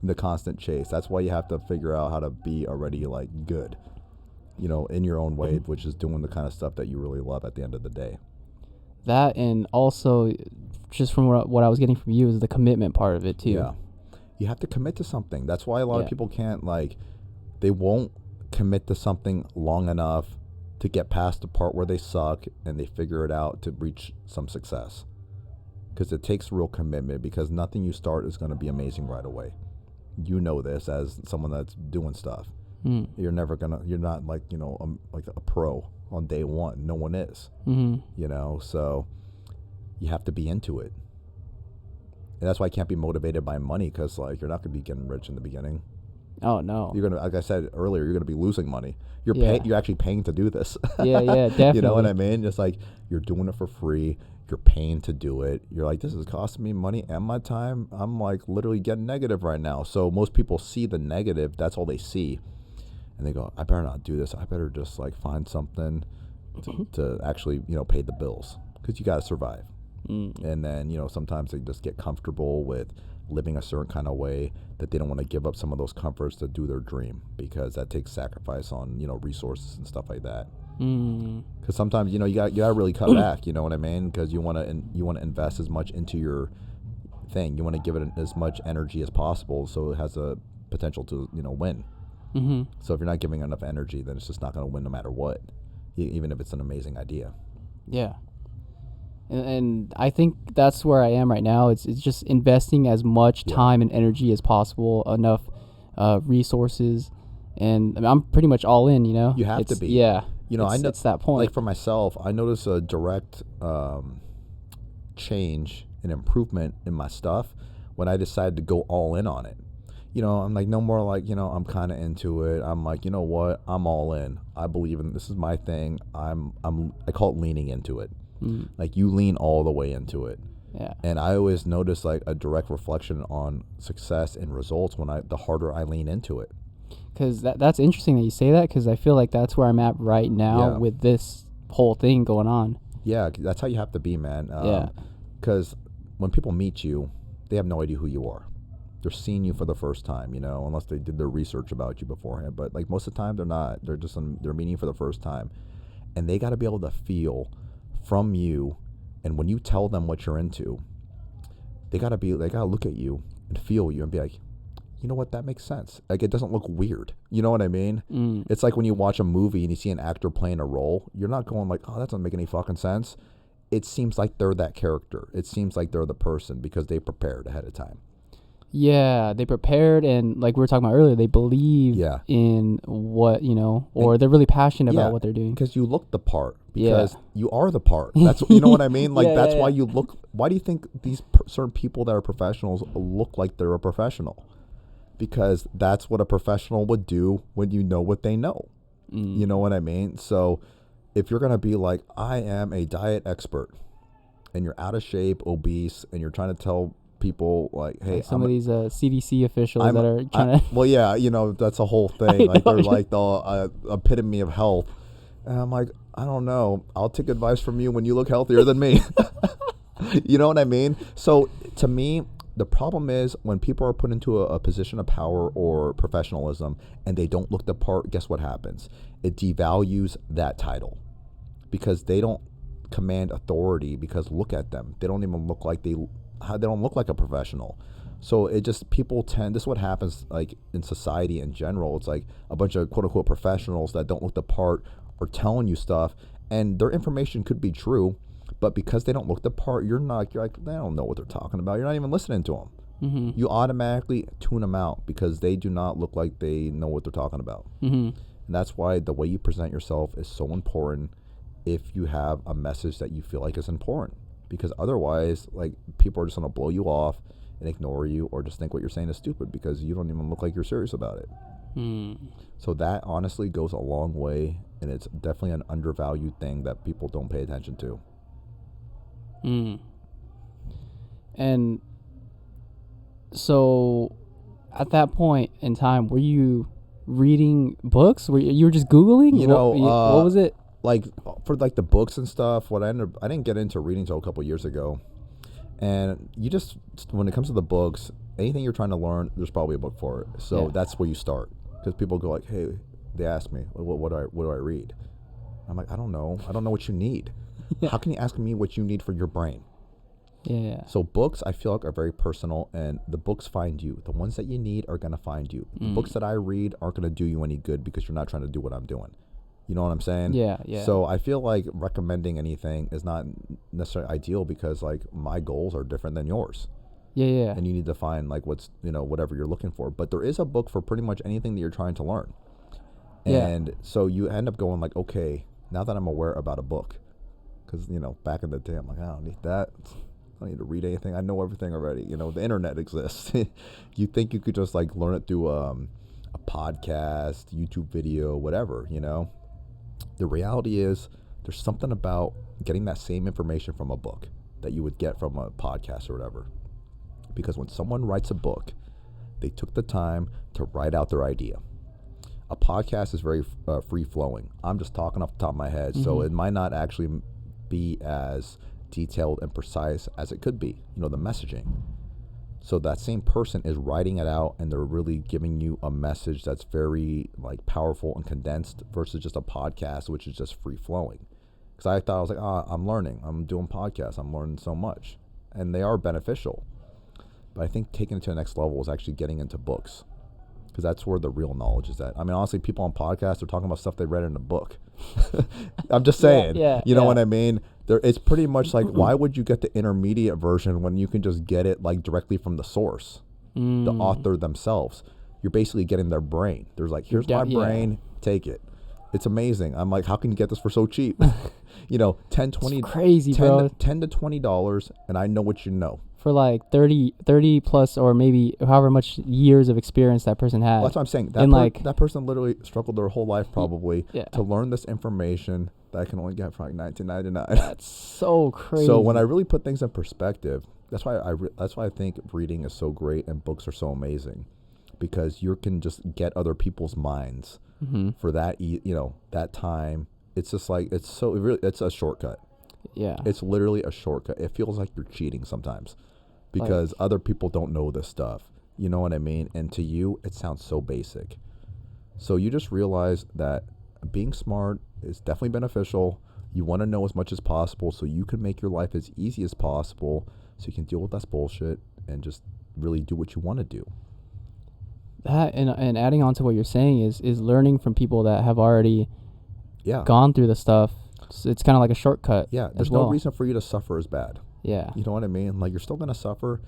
in the constant chase. That's why you have to figure out how to be already like good. In your own way, which is doing the kind of stuff that you really love at the end of the day. That, and also, just from what I was getting from you, is the commitment part of it, too. Yeah. You have to commit to something. That's why a lot of people can't, they won't commit to something long enough to get past the part where they suck and they figure it out to reach some success. Because it takes real commitment, because nothing you start is going to be amazing right away. You know this as someone that's doing stuff. You're not like, like a pro on day one. No one is, so you have to be into it. And that's why I can't be motivated by money, because like you're not going to be getting rich in the beginning. Oh, no. You're going to, like I said earlier, you're going to be losing money. You're actually paying to do this. Yeah, definitely. You know what I mean? It's like you're doing it for free. You're paying to do it. You're like, this is costing me money and my time. I'm like literally getting negative right now. So most people see the negative. That's all they see. And they go, I better not do this. I better just like find something to actually, pay the bills, because you got to survive. And then, sometimes they just get comfortable with living a certain kind of way, that they don't want to give up some of those comforts to do their dream, because that takes sacrifice on, resources and stuff like that. Because sometimes, you gotta really cut back, you know what I mean? Because you want to invest as much into your thing. You want to give it as much energy as possible, so it has a potential to, win. So if you're not giving enough energy, then it's just not going to win no matter what, even if it's an amazing idea. Yeah. And I think that's where I am right now. It's just investing as much time and energy as possible, enough resources, and I mean, I'm pretty much all in. You have to be. Yeah. I know it's that point. Like for myself, I notice a direct change and improvement in my stuff when I decided to go all in on it. I'm like, no more like, I'm kind of into it. I'm like, you know what? I'm all in. I believe in this is my thing. I call it leaning into it. Like you lean all the way into it. Yeah. And I always notice like a direct reflection on success and results when the harder I lean into it. Because that's interesting that you say that, because I feel like that's where I'm at right now with this whole thing going on. Yeah, that's how you have to be, man. Yeah. Because when people meet you, they have no idea who you are. They're seeing you for the first time, unless they did their research about you beforehand. But like most of the time, they're not. They're just they're meeting you for the first time, and they got to be able to feel from you. And when you tell them what you're into, they gotta look at you and feel you and be like, you know what, that makes sense. Like it doesn't look weird. You know what I mean? It's like when you watch a movie and you see an actor playing a role, you're not going like, oh, that doesn't make any fucking sense. It seems like they're that character. It seems like they're the person because they prepared ahead of time. Yeah, they prepared, and like we were talking about earlier, they believe in what, or they're really passionate about what they're doing. Because you look the part. Because you are the part. That's you know what I mean? Like that's why you look. Why do you think these certain people that are professionals look like they're a professional? Because that's what a professional would do when you know what they know. You know what I mean? So if you're gonna be like, I am a diet expert, and you're out of shape, obese, and you're trying to tell people like, hey, some of these CDC officials that are trying to. Well, yeah, that's a whole thing. Like they're like the epitome of health, and I'm like, I don't know. I'll take advice from you when you look healthier than me. You know what I mean? So to me, the problem is when people are put into a position of power or professionalism and they don't look the part, guess what happens? It devalues that title because they don't command authority, because look at them. They don't even look like they don't look like a professional. So it just, people tend, this is what happens like in society in general. It's like a bunch of quote unquote professionals that don't look the part are telling you stuff, and their information could be true, but because they don't look the part, you're like, they don't know what they're talking about. You're not even listening to them. You automatically tune them out because they do not look like they know what they're talking about. And that's why the way you present yourself is so important if you have a message that you feel like is important. Because otherwise, like, people are just going to blow you off and ignore you, or just think what you're saying is stupid because you don't even look like you're serious about it. So that honestly goes a long way, and it's definitely an undervalued thing that people don't pay attention to. And so at that point in time, were you reading books? You were just Googling? What was it? Like for like the books and stuff, I didn't get into reading until a couple years ago. And you just, when it comes to the books, anything you're trying to learn, there's probably a book for it. So that's where you start. Because people go like, hey, they ask me, what do I read? I'm like, I don't know what you need. How can you ask me what you need for your brain? So books, I feel like, are very personal, and the books find you. The ones that you need are going to find you. The books that I read aren't going to do you any good because you're not trying to do what I'm doing. You know what I'm saying? Yeah. So I feel like recommending anything is not necessarily ideal because like my goals are different than yours. And you need to find like what's, whatever you're looking for. But there is a book for pretty much anything that you're trying to learn. And so you end up going like, okay, now that I'm aware about a book, because, back in the day, I'm like, I don't need that. I don't need to read anything. I know everything already. The internet exists. You think you could just like learn it through a podcast, YouTube video, whatever, The reality is there's something about getting that same information from a book that you would get from a podcast or whatever. Because when someone writes a book, they took the time to write out their idea. A podcast is very free-flowing. I'm just talking off the top of my head, so it might not actually be as detailed and precise as it could be, the messaging. So that same person is writing it out, and they're really giving you a message that's very like powerful and condensed versus just a podcast, which is just free flowing. Because I thought, I was like, I'm learning, I'm doing podcasts, I'm learning so much, and they are beneficial. But I think taking it to the next level is actually getting into books, because that's where the real knowledge is at. I mean, honestly, people on podcasts are talking about stuff they read in a book. I'm just saying, you know what I mean? It's pretty much like, why would you get the intermediate version when you can just get it like directly from the source, the author themselves? You're basically getting their brain. There's like, here's my brain, take it. It's amazing. I'm like, how can you get this for so cheap? You know, 10, 20, it's crazy, bro. $10 to $20, and I know what you know. For like 30 plus, or maybe however much years of experience that person had. Well, that's what I'm saying. That person literally struggled their whole life probably to learn this information that I can only get for like $19.99. That's so crazy. So when I really put things in perspective, that's why I think reading is so great and books are so amazing, because you can just get other people's minds for that that time. It's just like it's a shortcut. Yeah, it's literally a shortcut. It feels like you're cheating sometimes, because other people don't know this stuff. You know what I mean? And to you, it sounds so basic. So you just realize that being smart is definitely beneficial. You want to know as much as possible so you can make your life as easy as possible, so you can deal with less bullshit and just really do what you want to do. That and adding on to what you're saying is learning from people that have already gone through the stuff. It's kind of like a shortcut. Yeah, there's no reason for you to suffer as bad. Yeah. You know what I mean? Like, you're still going to suffer,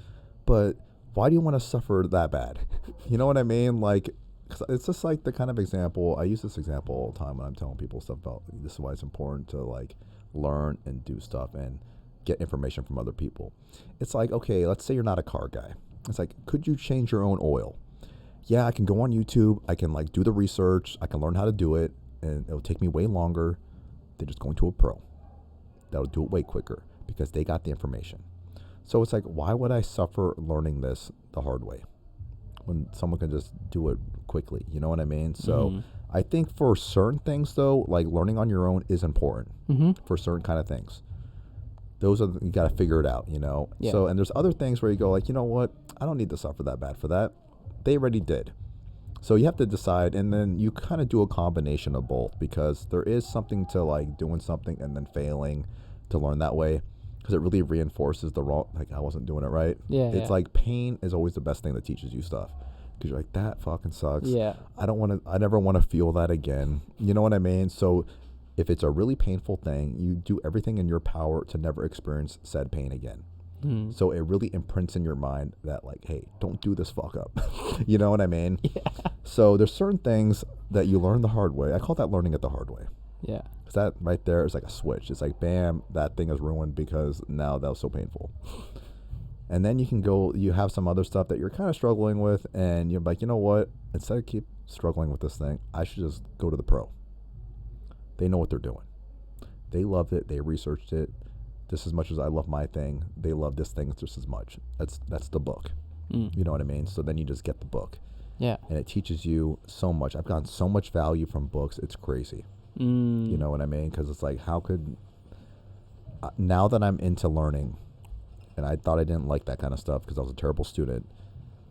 but why do you want to suffer that bad? You know what I mean? Like, 'cause it's just like the kind of example, I use this example all the time when I'm telling people stuff about, this is why it's important to like learn and do stuff and get information from other people. It's like, okay, let's say you're not a car guy. It's like, could you change your own oil? Yeah, I can go on YouTube. I can like do the research. I can learn how to do it, and it'll take me way longer than just going to a pro. That'll do it way quicker because they got the information. So it's like, why would I suffer learning this the hard way when someone can just do it quickly? You know what I mean? So I think for certain things, though, like learning on your own is important for certain kind of things. Those are you got to figure it out, you know? Yeah. So, and there's other things where you go like, you know what? I don't need to suffer that bad for that. They already did. So you have to decide, and then you kind of do a combination of both, because there is something to like doing something and then failing to learn that way, because it really reinforces the wrong, like I wasn't doing it right. Yeah. It's like pain is always the best thing that teaches you stuff, because you're like, that fucking sucks. Yeah. I never want to feel that again. You know what I mean? So if it's a really painful thing, you do everything in your power to never experience said pain again. So it really imprints in your mind that like, hey, don't do this fuck up. You know what I mean? Yeah. So there's certain things that you learn the hard way. I call that learning it the hard way. Yeah. Because that right there is like a switch. It's like, bam, that thing is ruined because now that was so painful. And then you have some other stuff that you're kind of struggling with, and you're like, you know what? Instead of keep struggling with this thing, I should just go to the pro. They know what they're doing. They loved it. They researched it. Just as much as I love my thing, they love this thing just as much. That's the book. You know what I mean? So then you just get the book. Yeah. And it teaches you so much. I've gotten so much value from books. It's crazy. You know what I mean? Because it's like, how could... now that I'm into learning, and I thought I didn't like that kind of stuff because I was a terrible student,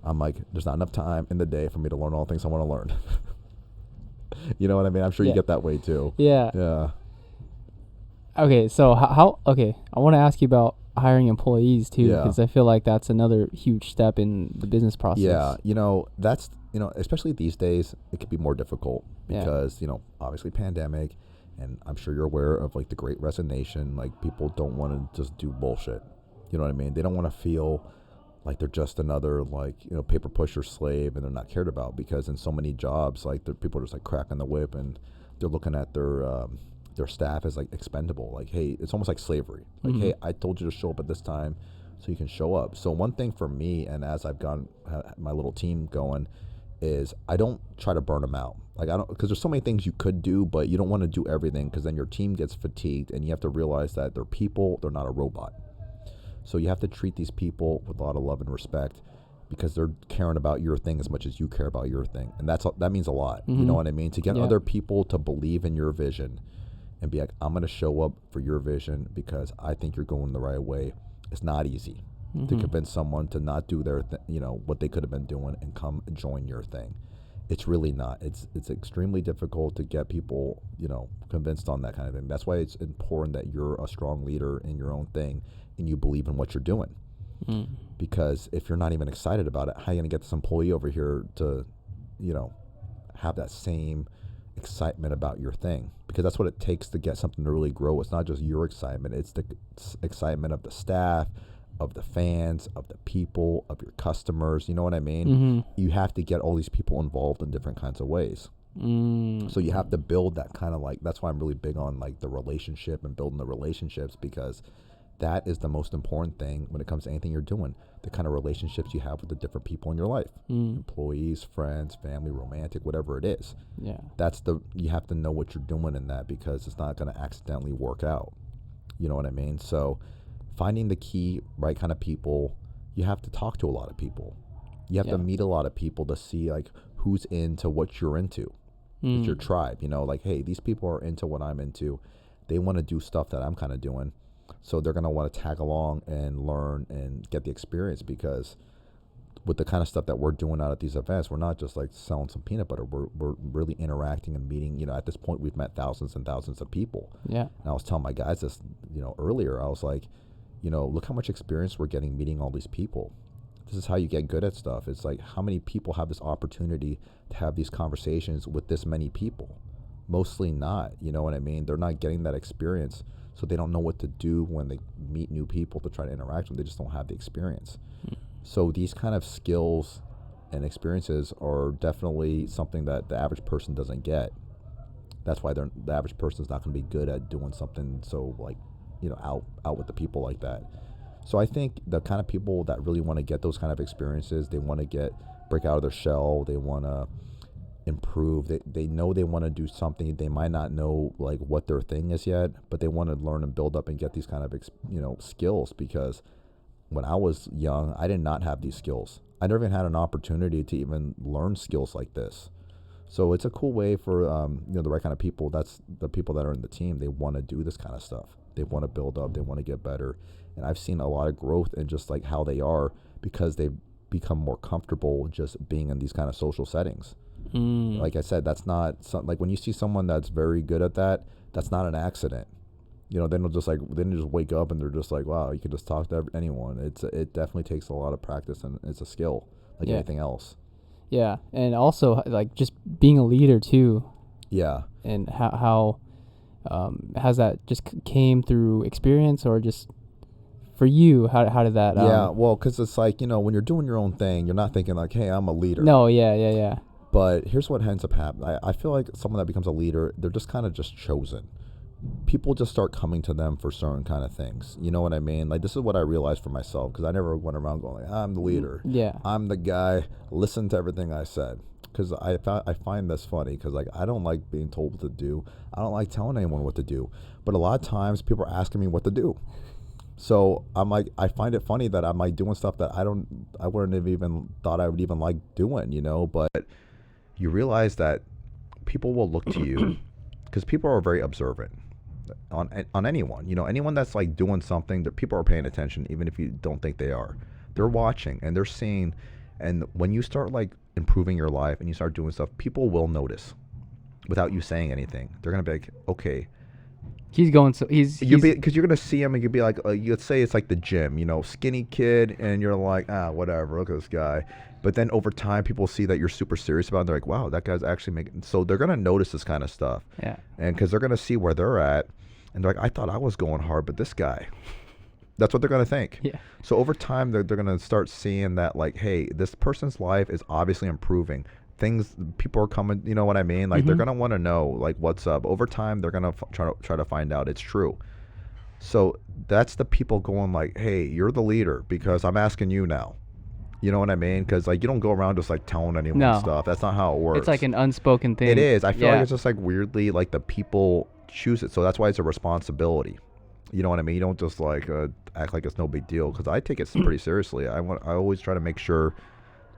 I'm like, there's not enough time in the day for me to learn all the things I want to learn. You know what I mean? I'm sure you get that way too. Yeah. Yeah. Okay, so okay, I want to ask you about hiring employees too, because I feel like that's another huge step in the business process. Yeah, that's, especially these days, it could be more difficult because, obviously pandemic, and I'm sure you're aware of like the Great Resignation. Like, people don't want to just do bullshit. You know what I mean? They don't want to feel like they're just another paper pusher slave, and they're not cared about, because in so many jobs, like, the people are just like cracking the whip, and they're looking at their staff as like expendable. Like, hey, it's almost like slavery. Like, hey, I told you to show up at this time so you can show up. So one thing for me, and as I've my little team going, is I don't try to burn them out. Like, because there's so many things you could do, but you don't want to do everything, because then your team gets fatigued, and you have to realize that they're people, they're not a robot. So you have to treat these people with a lot of love and respect, because they're caring about your thing as much as you care about your thing. And that means a lot. You know what I mean? To get other people to believe in your vision and be like, I'm going to show up for your vision because I think you're going the right way. It's not easy. to convince someone to not do their what they could have been doing and come join your thing. It's really not. It's extremely difficult to get people, convinced on that kind of thing. That's why it's important that you're a strong leader in your own thing and you believe in what you're doing. Because if you're not even excited about it, how are you going to get this employee over here to, have that same excitement about your thing? Because that's what it takes to get something to really grow. It's not just your excitement. It's the excitement of the staff, of the fans, of the people, of your customers. You know what I mean? You have to get all these people involved in different kinds of ways. So you have to build that kind of that's why I'm really big on the relationship and building the relationships, because that is the most important thing when it comes to anything you're doing. The kind of relationships you have with the different people in your life, employees, friends, family, romantic, whatever it is. Yeah. You have to know what you're doing in that, because it's not going to accidentally work out. You know what I mean? So finding the key right kind of people, you have to talk to a lot of people. You have to meet a lot of people to see who's into what you're into. It's your tribe, hey, these people are into what I'm into. They want to do stuff that I'm kind of doing. So they're going to want to tag along and learn and get the experience, because with the kind of stuff that we're doing out at these events, we're not just selling some peanut butter. We're really interacting and meeting. At this point, we've met thousands and thousands of people. Yeah. And I was telling my guys this, earlier. I was like, look how much experience we're getting meeting all these people. This is how you get good at stuff. It's how many people have this opportunity to have these conversations with this many people? Mostly not. You know what I mean? They're not getting that experience. So they don't know what to do when they meet new people to try to interact with them. They just don't have the experience. So these kind of skills and experiences are definitely something that the average person doesn't get. That's why the average person is not going to be good at doing something so out with the people like that. So I think the kind of people that really want to get those kind of experiences, they want to break out of their shell. They want to improve. They know they want to do something. They might not know what their thing is yet, but they want to learn and build up and get these kind of skills, because when I was young, I did not have these skills. I never even had an opportunity to even learn skills like this. So it's a cool way for the right kind of people. That's the people that are in the team. They want to do this kind of stuff. They want to build up. They want to get better. And I've seen a lot of growth in just how they are, because they've become more comfortable just being in these kind of social settings. Like I said, that's not when you see someone that's very good at that, that's not an accident. Then they'll just wake up and they're just wow, you can just talk to anyone. It definitely takes a lot of practice, and it's a skill anything else. Yeah, and also just being a leader too. Yeah. And how has that just came through experience, or just for you? How did that? Yeah, well, because it's when you're doing your own thing, you're not thinking hey, I'm a leader. No, yeah. But here's what ends up happening. I feel like someone that becomes a leader, they're just kind of just chosen. People just start coming to them for certain kind of things. You know what I mean? This is what I realized for myself, because I never went around going I'm the leader. Yeah. I'm the guy. Listen to everything I said. Because I find this funny, because I don't like being told what to do. I don't like telling anyone what to do. But a lot of times people are asking me what to do. So I'm I find it funny that I'm doing stuff that I wouldn't have even thought I would even like doing, But you realize that people will look to you, because people are very observant on anyone. Anyone that's doing something, that people are paying attention, even if you don't think they are. They're watching and they're seeing. And when you start improving your life and you start doing stuff, people will notice without you saying anything. They're gonna be like, okay, he's going. So because you're gonna see him and you'll be like, let's say it's the gym, skinny kid, and you're like, whatever, look at this guy. But then over time, people see that you're super serious about it. And they're like, wow, that guy's actually making. So they're gonna notice this kind of stuff. Yeah. And because they're gonna see where they're at, and they're like, I thought I was going hard, but this guy. That's what they're gonna think. Yeah. So over time, they're gonna start seeing that hey, this person's life is obviously improving. People are coming. You know what I mean? They're gonna want to know what's up. Over time, they're gonna try to find out it's true. So that's the people going hey, you're the leader because I'm asking you now. You know what I mean? Because you don't go around just telling anyone stuff. That's not how it works. It's an unspoken thing. It is. I feel like it's just weirdly the people choose it. So that's why it's a responsibility. You know what I mean? You don't just act like it's no big deal, because I take it pretty seriously. I always try to make sure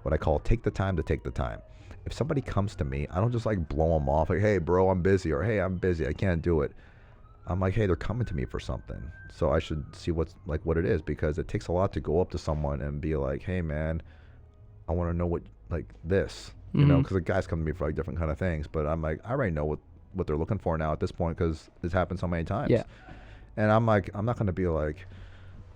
what I call take the time to take the time. If somebody comes to me, I don't just blow them off hey bro, I'm busy, or hey, I'm busy, I can't do it. I'm like, hey, they're coming to me for something, so I should see what it is, because it takes a lot to go up to someone and be like, hey man, I want to know what like this, you know, because the guys come to me for like different kind of things, but I'm like, I already know what they're looking for now at this point, because it's happened so many times. Yeah. And I'm like, I'm not going to be like,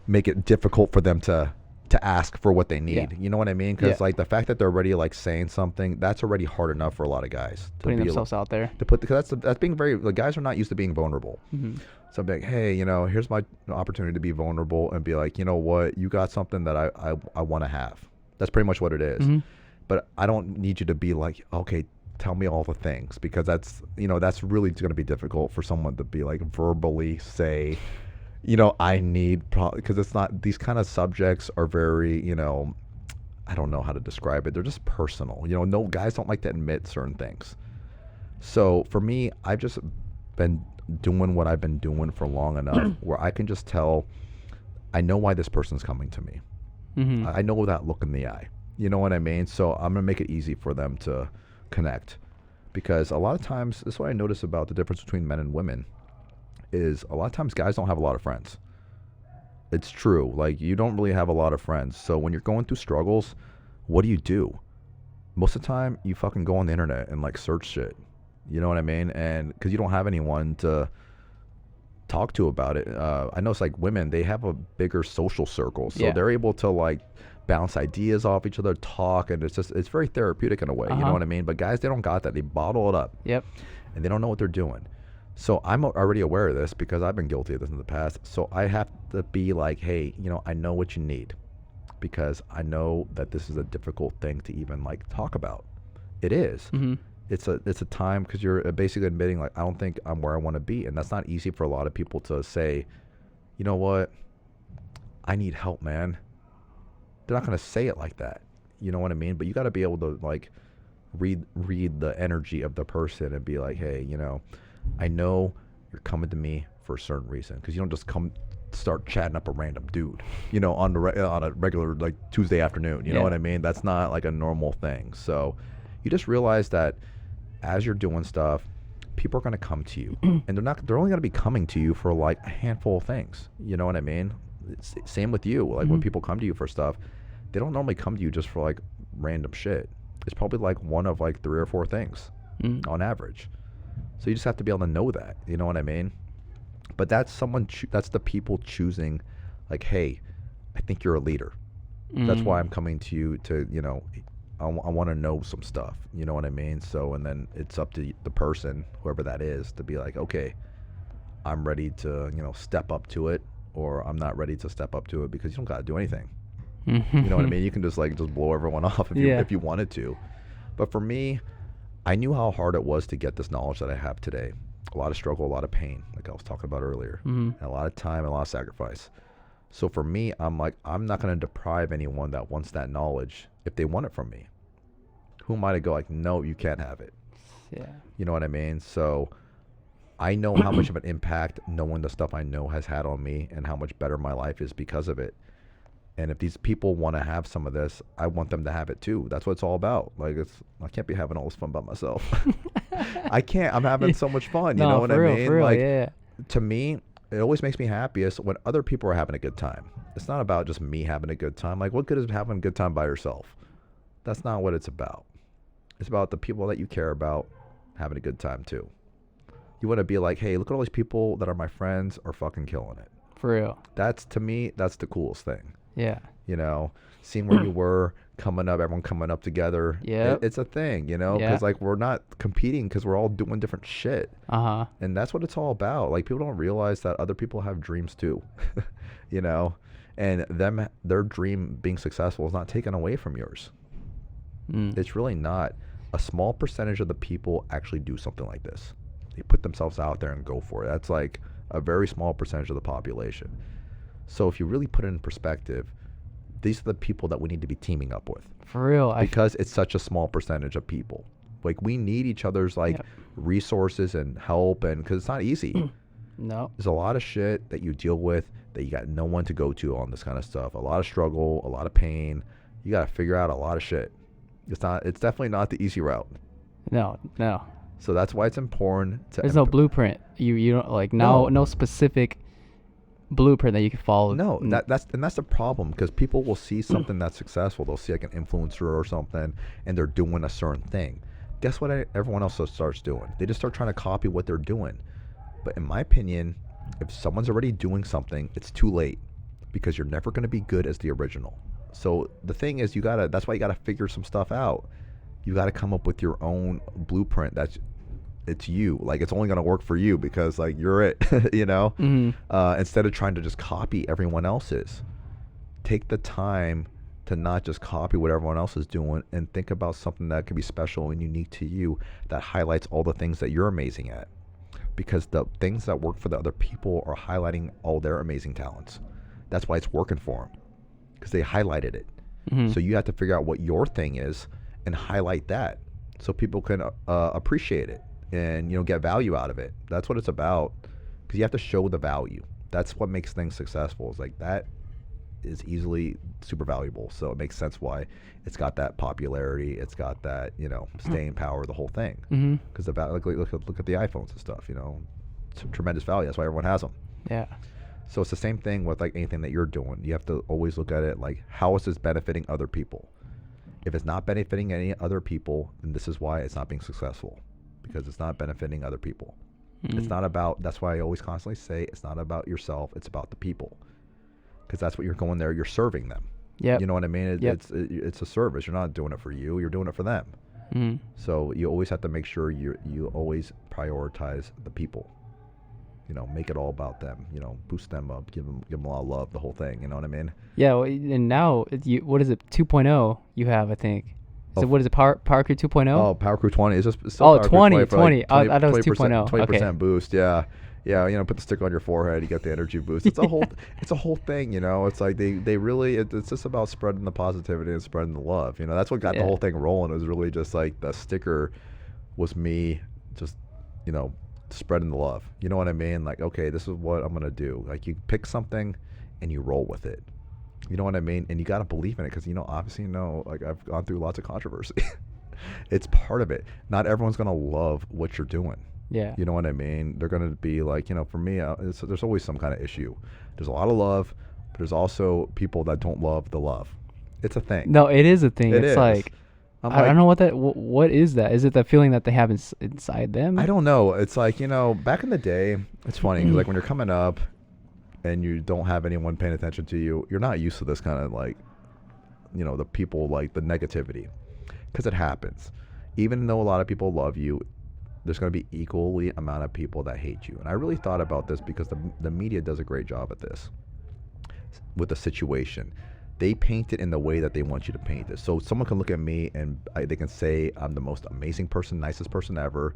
make it difficult for them to ask for what they need. Yeah. You know what I mean? Because Yeah. like the fact that they're already like saying something, that's already hard enough for a lot of guys. Putting themselves out there. To put, because that's being very, the guys are not used to being vulnerable. So I'm like, hey, you know, here's my opportunity to be vulnerable and be like, you know what, you got something that I want to have. That's pretty much what it is. But I don't need you to be like, okay, tell me all the things, because that's, you know, that's really going to be difficult for someone to be like verbally say, you know, I need, because it's not, these kind of subjects are very, you know, I don't know how to describe it. They're just personal. You know, no, guys don't like to admit certain things. So for me, I've just been doing what I've been doing for long enough where I can just tell, I know why this person's coming to me. I know that look in the eye. You know what I mean? So I'm going to make it easy for them to connect, because a lot of times, this is what I notice about the difference between men and women, is a lot of times guys don't have a lot of friends. It's true. Like, you don't really have a lot of friends. So when you're going through struggles, what do? Most of the time, you fucking go on the internet and like search shit. You know what I mean? And because you don't have anyone to talk to about it. I know it's like women, they have a bigger social circle. So they're able to like bounce ideas off each other, talk, and it's very therapeutic in a way. You know what I mean? But guys, they don't got that. They bottle it up. Yep. And they don't know what they're doing. So I'm already aware of this because I've been guilty of this in the past. So I have to be like, hey, you know, I know what you need, because I know that this is a difficult thing to even like talk about. It is. It's a time, because you're basically admitting like, I don't think I'm where I want to be. And that's not easy for a lot of people to say, you know what, I need help, man. They're not going to say it like that. You know what I mean? But you got to be able to like read the energy of the person and be like, hey, you know, I know you're coming to me for a certain reason, because you don't just start chatting up a random dude, you know, on a regular like Tuesday afternoon. You know what I mean? That's not like a normal thing. So you just realize that as you're doing stuff, people are going to come to you, and they're only going to be coming to you for like a handful of things. You know what I mean? It's same with you. Like when people come to you for stuff, they don't normally come to you just for like random shit. It's probably like one of like 3 or 4 things on average. So you just have to be able to know that, you know what I mean? But that's that's the people choosing, like, hey, I think you're a leader. That's why I'm coming to you to, you know, I want to know some stuff, you know what I mean? So, and then it's up to the person, whoever that is, to be like, okay, I'm ready to, you know, step up to it, or I'm not ready to step up to it, because you don't got to do anything. You know what I mean? You can just blow everyone off if you wanted to. But for me, I knew how hard it was to get this knowledge that I have today. A lot of struggle, a lot of pain, like I was talking about earlier, and a lot of time and a lot of sacrifice. So for me, I'm like, I'm not going to deprive anyone that wants that knowledge if they want it from me. Who am I to go like, no, you can't have it? Yeah. You know what I mean? So I know how much of an impact knowing the stuff I know has had on me, and how much better my life is because of it. And if these people want to have some of this, I want them to have it too. That's what it's all about. Like, I can't be having all this fun by myself. I can't. I'm having so much fun. You know what I mean? For real, like, to me, it always makes me happiest when other people are having a good time. It's not about just me having a good time. Like, what good is having a good time by yourself? That's not what it's about. It's about the people that you care about having a good time too. You want to be like, hey, look at all these people that are my friends are fucking killing it. For real. That's, to me, that's the coolest thing. Yeah. You know, seeing where you were coming up, everyone coming up together. Yeah. It's a thing, you know, because like we're not competing, because we're all doing different shit. And that's what it's all about. Like, people don't realize that other people have dreams too, you know, and their dream being successful is not taken away from yours. It's really not. A small percentage of the people actually do something like this. They put themselves out there and go for it. That's like a very small percentage of the population. So if you really put it in perspective, these are the people that we need to be teaming up with. For real. Because it's such a small percentage of people. Like, we need each other's resources and help, and because it's not easy. No. There's a lot of shit that you deal with that you got no one to go to on this kind of stuff. A lot of struggle, a lot of pain. You got to figure out a lot of shit. It's definitely not the easy route. No. So that's why it's important to. There's no blueprint. You don't like no specific blueprint that you can follow. No, that's the problem, because people will see something that's successful. They'll see like an influencer or something, and they're doing a certain thing. Guess what? Everyone else starts doing. They just start trying to copy what they're doing. But in my opinion, if someone's already doing something, it's too late, because you're never going to be good as the original. So the thing is, that's why you gotta figure some stuff out. You gotta come up with your own blueprint. It's you. Like, it's only gonna work for you, because like you're it. You know. Mm-hmm. Instead of trying to just copy everyone else's, take the time to not just copy what everyone else is doing, and think about something that can be special and unique to you, that highlights all the things that you're amazing at. Because the things that work for the other people are highlighting all their amazing talents. That's why it's working for them, because they highlighted it. Mm-hmm. So you have to figure out what your thing is and highlight that, so people can appreciate it and get value out of it. That's what it's about, because you have to show the value. That's what makes things successful. It's like that is easily super valuable. So it makes sense why it's got that popularity. It's got that staying power, the whole thing. Because look at the iPhones and stuff. It's a tremendous value. That's why everyone has them. Yeah. So it's the same thing with like anything that you're doing. You have to always look at it like, how is this benefiting other people? If it's not benefiting any other people, then this is why it's not being successful, because it's not benefiting other people. It's not about. That's why I always constantly say it's not about yourself. It's about the people, because that's what you're going there. You're serving them. Yeah. You know what I mean? It's a service. You're not doing it for you. You're doing it for them. So you always have to make sure you always prioritize the people. Make it all about them. Boost them up, give them a lot of love, the whole thing. You know what I mean? Yeah. Well, and now what is it? 2.0 you have, I think. What is it? Power Crew 2.0? Oh, Power Crew 20. Is this still Power 20. Crew 20. Like I thought it was 2.0. 20% boost. Yeah. Yeah, put the sticker on your forehead, you get the energy boost. It's a whole it's a whole thing, It's like they really it's just about spreading the positivity and spreading the love. That's what got the whole thing rolling. It was really just like the sticker was me just, spreading the love. You know what I mean? Like, okay, this is what I'm going to do. Like, you pick something and you roll with it. You know what I mean? And you got to believe in it, because obviously like I've gone through lots of controversy. It's part of it. Not everyone's going to love what you're doing. Yeah. You know what I mean? They're going to be like, for me, there's always some kind of issue. There's a lot of love, but there's also people that don't love the love. It's a thing. No, it is a thing. It's is. like, I don't know what is that? Is it the feeling that they have inside them? I don't know. It's like, back in the day, it's funny, because like when you're coming up and you don't have anyone paying attention to you, you're not used to this kind of like, the people, like the negativity, because it happens. Even though a lot of people love you, there's going to be equally amount of people that hate you. And I really thought about this, because the media does a great job at this with the situation. They paint it in the way that they want you to paint it. So someone can look at me and they can say I'm the most amazing person, nicest person ever,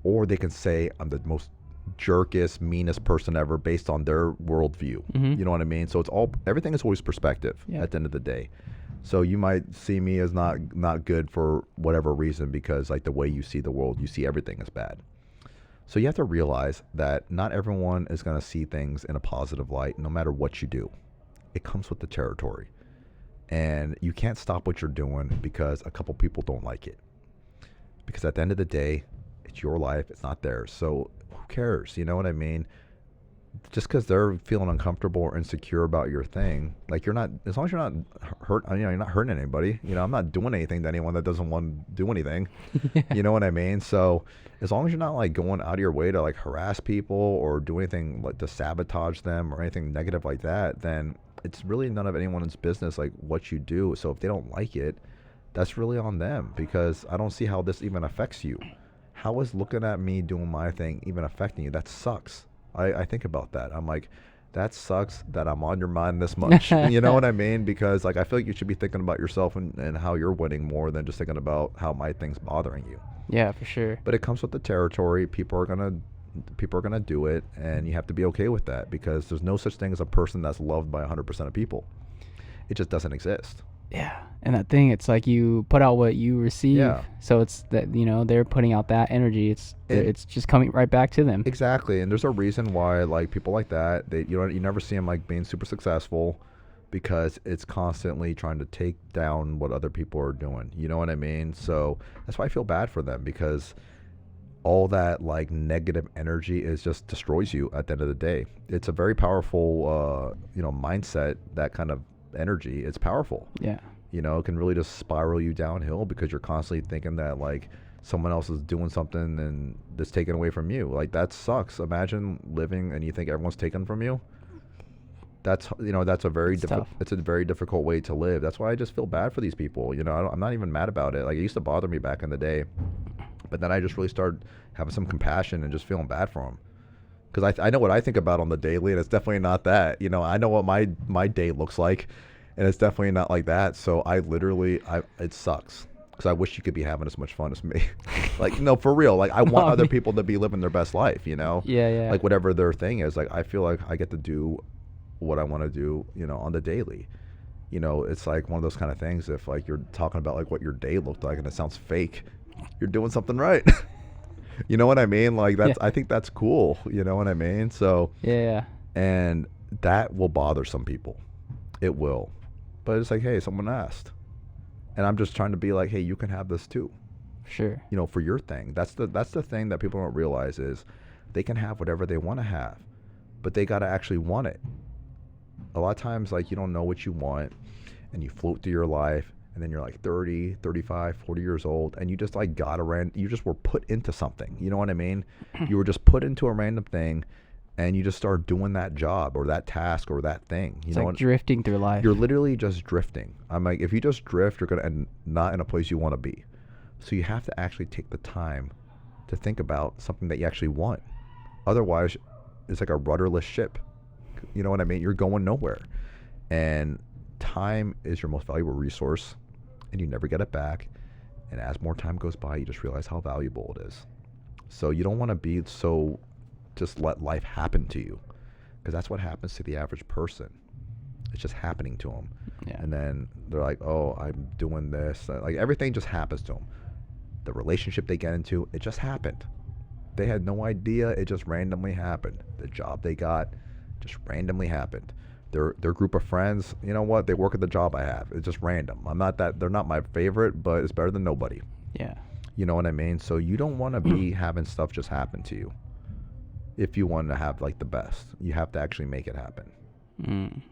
or they can say I'm the most jerkest, meanest person ever based on their worldview. You know what I mean? So everything is always perspective at the end of the day. So you might see me as not good for whatever reason, because like the way you see the world, you see everything as bad. So you have to realize that not everyone is going to see things in a positive light, no matter what you do. It comes with the territory. And you can't stop what you're doing because a couple people don't like it. Because at the end of the day, it's your life, it's not theirs. So who cares? You know what I mean? Just because they're feeling uncomfortable or insecure about your thing, like as long as you're not hurt, you're not hurting anybody. I'm not doing anything to anyone that doesn't want to do anything. You know what I mean? So as long as you're not like going out of your way to like harass people or do anything like to sabotage them or anything negative like that, then it's really none of anyone's business like what you do. So if they don't like it, that's really on them, because I don't see how this even affects you. How is looking at me doing my thing even affecting you? That sucks. I think about that. I'm like, that sucks that I'm on your mind this much. You know what I mean? Because like I feel like you should be thinking about yourself and how you're winning more than just thinking about how my thing's bothering you. Yeah, for sure. But it comes with the territory. People are gonna do it, and you have to be okay with that, because there's no such thing as a person that's loved by 100% of people. It just doesn't exist. Yeah, and that thing, it's like you put out what you receive. Yeah. So it's that they're putting out that energy. It's just coming right back to them. Exactly, and there's a reason why like people like that, you never see them like being super successful, because it's constantly trying to take down what other people are doing. You know what I mean? So that's why I feel bad for them, because all that like negative energy is just destroys you at the end of the day. It's a very powerful, mindset. That kind of energy, it's powerful. Yeah. It can really just spiral you downhill because you're constantly thinking that like someone else is doing something and that's taken away from you. Like that sucks. Imagine living and you think everyone's taken from you. That's a very it's a very difficult way to live. That's why I just feel bad for these people. I'm not even mad about it. Like it used to bother me back in the day, but then I just really started having some compassion and just feeling bad for them. Because I know what I think about on the daily, and it's definitely not that. I know what my day looks like, and it's definitely not like that. So it sucks. Because I wish you could be having as much fun as me. Like, no, for real. Like, I want other people to be living their best life, Yeah, yeah. Like, whatever their thing is. Like, I feel like I get to do what I want to do, on the daily. It's like one of those kind of things. If, like, you're talking about, like, what your day looked like and it sounds fake, you're doing something right. You know what I mean? Like, I think that's cool. You know what I mean? So, yeah. And that will bother some people. It will. But it's like, hey, someone asked. And I'm just trying to be like, hey, you can have this too. Sure. For your thing. That's the thing that people don't realize is they can have whatever they want to have, but they got to actually want it. A lot of times, like, you don't know what you want and you float through your life and then you're like 30, 35, 40 years old and you just like you just were put into something. You know what I mean? You were just put into a random thing and you just start doing that job or that task or that thing. It's like drifting through life. You're literally just drifting. I'm like, if you just drift, you're going to end not in a place you want to be. So you have to actually take the time to think about something that you actually want. Otherwise, it's like a rudderless ship. You know what I mean? You're going nowhere. And time is your most valuable resource, and you never get it back. And as more time goes by, you just realize how valuable it is. So you don't want to be so just let life happen to you, because that's what happens to the average person. It's just happening to them. Yeah. And then they're like, oh, I'm doing this. Like everything just happens to them. The relationship they get into, it just happened. They had no idea. It just randomly happened. The job they got just randomly happened. Their group of friends, you know what? They work at the job I have. It's just random. They're not my favorite, but it's better than nobody. Yeah. You know what I mean? So you don't want to be having stuff just happen to you. If you want to have like the best, you have to actually make it happen.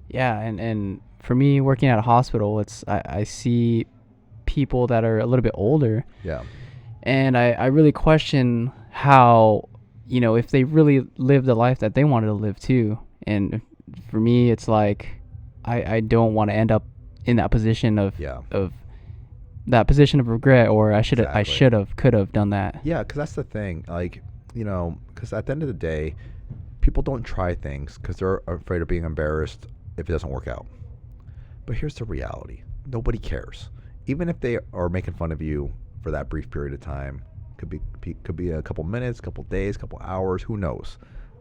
Yeah, and for me, working at a hospital, I see people that are a little bit older. Yeah. And I really question how, if they really lived the life that they wanted to live too. And for me, it's like I don't want to end up in that position of that position of regret, or could have done that. Yeah, because that's the thing. Like, because at the end of the day, people don't try things because they're afraid of being embarrassed if it doesn't work out. But here's the reality. Nobody cares. Even if they are making fun of you for that brief period of time, could be a couple minutes, couple days, couple hours, who knows?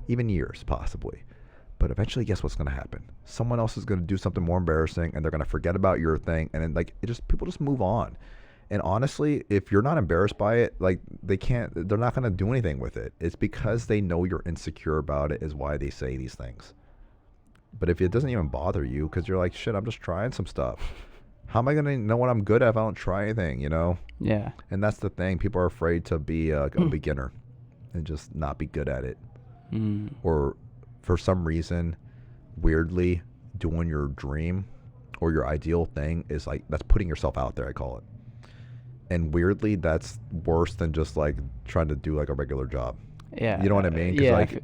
Even years, possibly. But eventually, guess what's going to happen? Someone else is going to do something more embarrassing, and they're going to forget about your thing, and then people just move on. And honestly, if you're not embarrassed by it, like they're not going to do anything with it. It's because they know you're insecure about it is why they say these things. But if it doesn't even bother you, because you're like, shit, I'm just trying some stuff. How am I going to know what I'm good at if I don't try anything, Yeah. And that's the thing. People are afraid to be a beginner and just not be good at it. Or for some reason, weirdly, doing your dream or your ideal thing is like, that's putting yourself out there, I call it. And weirdly, that's worse than just like trying to do like a regular job. Yeah. You know what I mean? 'Cause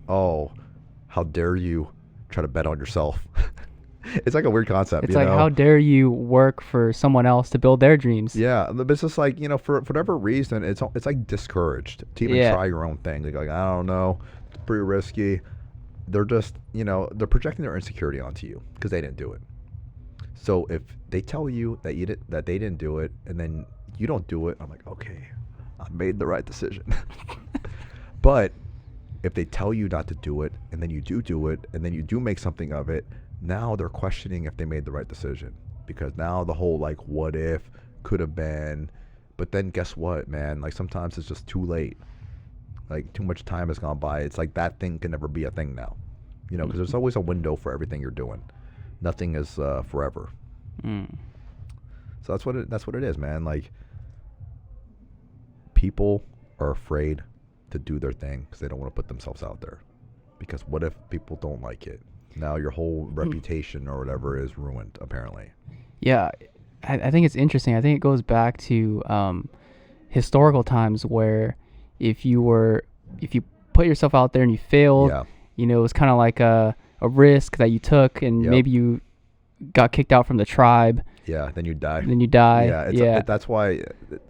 oh, how dare you try to bet on yourself? It's like a weird concept. It's how dare you work for someone else to build their dreams? Yeah, but it's just like, for whatever reason, it's like discouraged to even try your own thing. Like, I don't know, it's pretty risky. They're just, they're projecting their insecurity onto you because they didn't do it. So if they tell you that they didn't do it, and then you don't do it, I'm like, okay, I made the right decision. But if they tell you not to do it, and then you do it, and then you do make something of it, now they're questioning if they made the right decision, because now the whole like what if, could have been, but then guess what, man? Like sometimes it's just too late. Like too much time has gone by. It's like that thing can never be a thing now, because there's always a window for everything you're doing. Nothing is forever. So that's what it is, man. Like people are afraid to do their thing because they don't want to put themselves out there. Because what if people don't like it? Now your whole reputation or whatever is ruined, apparently. Yeah, I think it's interesting. I think it goes back to historical times where if you put yourself out there and you failed, you know, it was kind of like a risk that you took, and maybe you got kicked out from the tribe. Yeah, then you die. Yeah, That's why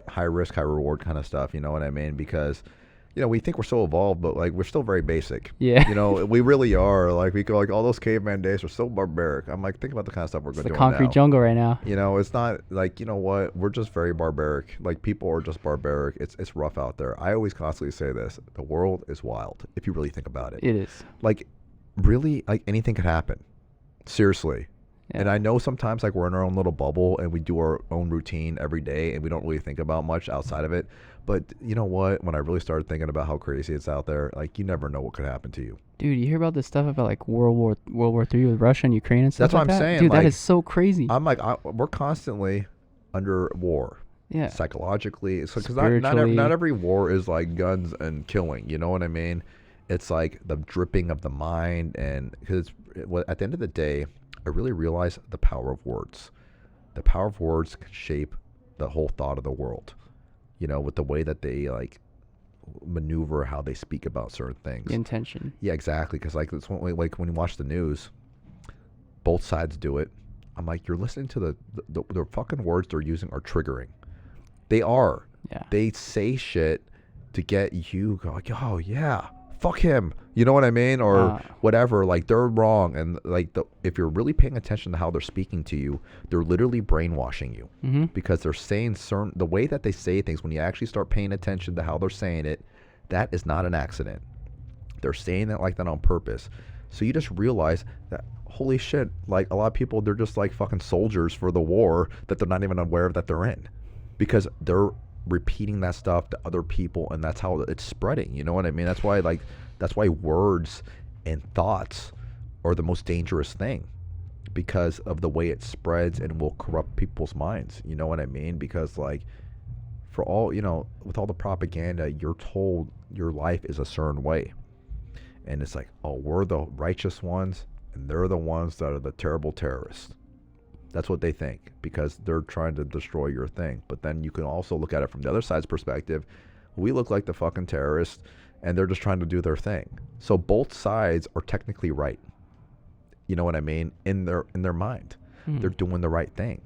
high risk, high reward kind of stuff. You know what I mean? Because, you know, we think we're so evolved, but like we're still very basic. Yeah. You know, we really are. Like we go like all those caveman days are so barbaric. I'm like, think about the kind of stuff we're going to do now. It's the concrete jungle right now. You know, it's not like, you know what? We're just very barbaric. Like people are just barbaric. It's rough out there. I always constantly say this: the world is wild. If you really think about it, it is. Like, really, like anything could happen. Seriously. Yeah. And I know sometimes like we're in our own little bubble and we do our own routine every day and we don't really think about much outside of it. But you know what? When I really started thinking about how crazy it's out there, like you never know what could happen to you. Dude, you hear about this stuff about like World War III with Russia and Ukraine and stuff. That's what I'm saying. Dude, like, that is so crazy. I'm like, we're constantly under war. Yeah. Psychologically, because not every war is like guns and killing. You know what I mean? It's like the dripping of the mind, and because at the end of the day, I really realize the power of words. The power of words can shape the whole thought of the world. You know, with the way that they like maneuver, how they speak about certain things. The intention. Yeah, exactly. Because like it's like when you watch the news, both sides do it. I'm like, you're listening to the fucking words they're using are triggering. They are. Yeah. They say shit to get you go like, oh yeah, fuck him. You know what I mean? Or whatever. Like they're wrong. And like if you're really paying attention to how they're speaking to you, they're literally brainwashing you. Mm-hmm. Because they're saying the way that they say things, when you actually start paying attention to how they're saying it, that is not an accident. They're saying it like that on purpose. So you just realize that, holy shit, like a lot of people, they're just like fucking soldiers for the war that they're not even aware of that they're in. Because they're repeating that stuff to other people, and that's how it's spreading. You know what I mean? That's why words and thoughts are the most dangerous thing, because of the way it spreads and will corrupt people's minds. You know what I mean? Because like for all, you know, with all the propaganda, you're told your life is a certain way. And it's like, oh, we're the righteous ones and they're the ones that are the terrible terrorists. That's what they think, because they're trying to destroy your thing. But then you can also look at it from the other side's perspective. We look like the fucking terrorists, and they're just trying to do their thing. So both sides are technically right. You know what I mean? In their mind, they're doing the right thing.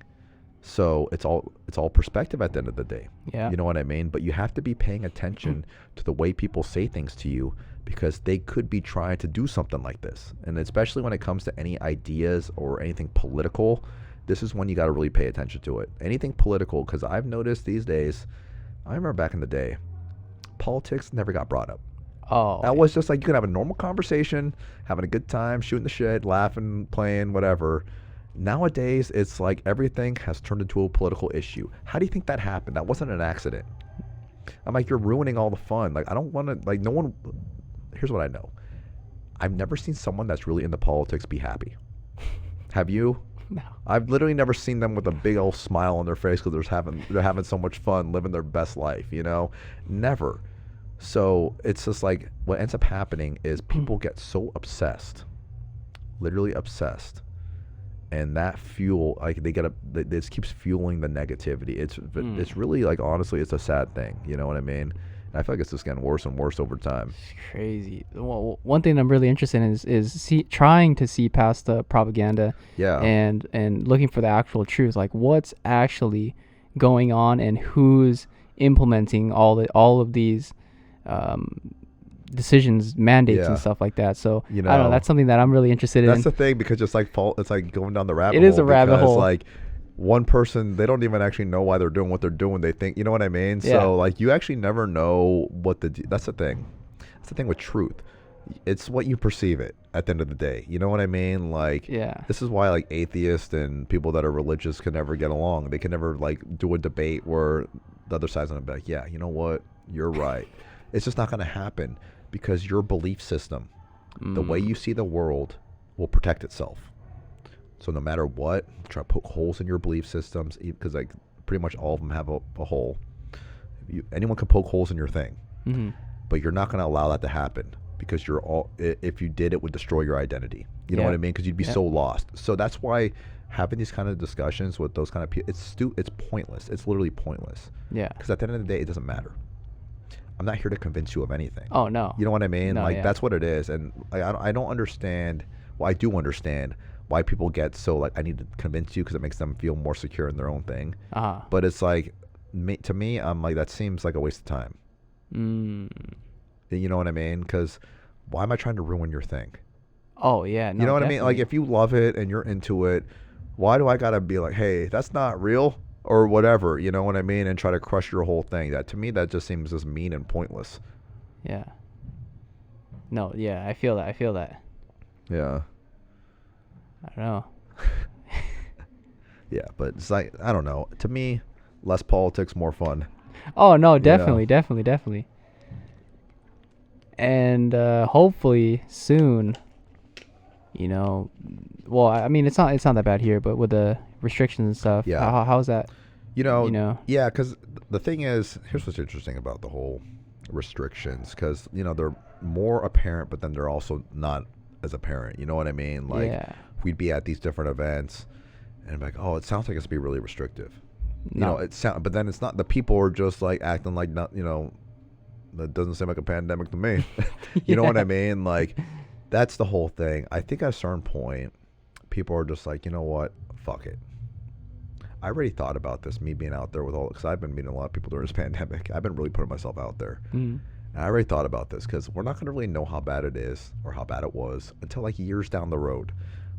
So it's all perspective at the end of the day. Yeah. You know what I mean? But you have to be paying attention to the way people say things to you, because they could be trying to do something like this. And especially when it comes to any ideas or anything political, this is when you got to really pay attention to it. Anything political, because I've noticed these days, I remember back in the day, politics never got brought up. Oh. That was just like you could have a normal conversation, having a good time, shooting the shit, laughing, playing, whatever. Nowadays, it's like everything has turned into a political issue. How do you think that happened? That wasn't an accident. I'm like, you're ruining all the fun. Like, I don't want to, like, no one, here's what I know. I've never seen someone that's really into politics be happy. Have you? No. I've literally never seen them with a big old smile on their face because they're having so much fun, living their best life, you know? Never. So it's just like what ends up happening is people get so obsessed, literally obsessed, and that fuel, like this keeps fueling the negativity. It's really like, honestly, it's a sad thing. You know what I mean? I feel like it's just getting worse and worse over time. It's crazy. Well, one thing I'm really interested in is trying to see past the propaganda. Yeah. And looking for the actual truth, like what's actually going on and who's implementing all of these decisions, mandates, and stuff like that. So I don't know. That's something that I'm really interested in. That's the thing, because it's like going down the rabbit hole. It is a rabbit hole. Like one person, they don't even actually know why they're doing what they're doing. They think, you know what I mean? Yeah. So like you actually never know what that's the thing. That's the thing with truth. It's what you perceive it at the end of the day. You know what I mean? Like, this is why like atheists and people that are religious can never get along. They can never like do a debate where the other side's going to be like, yeah, you know what? You're right. It's just not going to happen, because your belief system, the way you see the world, will protect itself. So no matter what, try to poke holes in your belief systems, because like pretty much all of them have a hole. anyone can poke holes in your thing, Mm-hmm. but you're not going to allow that to happen because if you did, it would destroy your identity. You know what I mean? Because you'd be so lost. So that's why having these kind of discussions with those kind of people, it's pointless. It's literally pointless. Yeah. Because at the end of the day, it doesn't matter. I'm not here to convince you of anything. Oh, no. You know what I mean? No, Like, that's what it is. And I don't understand. Well, I do understand why people get so, like, I need to convince you because it makes them feel more secure in their own thing. Uh-huh. But it's like, to me, I'm like, that seems like a waste of time. You know what I mean? Because why am I trying to ruin your thing? Oh, yeah. No, You know what definitely. I mean? Like, if you love it and you're into it, why do I got to be like, hey, that's not real or whatever, you know what I mean? And try to crush your whole thing. That, to me, that just seems just mean and pointless. Yeah. No, yeah, I feel that. Yeah. I don't know. Yeah, but it's like, I don't know. To me, less politics, more fun. Oh, no, definitely. And hopefully soon, well, I mean, it's not that bad here, but with the restrictions and stuff, how's that? Yeah, because the thing is, here's what's interesting about the whole restrictions, because, they're more apparent, but then they're also not as apparent. You know what I mean? Like, we'd be at these different events, and I'm like, oh, it sounds like it's be really restrictive. But then it's not. The people are just like acting like not. That doesn't seem like a pandemic to me. You know what I mean? Like, that's the whole thing. I think at a certain point, people are just like, you know what? Fuck it. I already thought about this, me being out there with all, because I've been meeting a lot of people during this pandemic. I've been really putting myself out there. Mm-hmm. And I already thought about this because we're not going to really know how bad it is or how bad it was until like years down the road.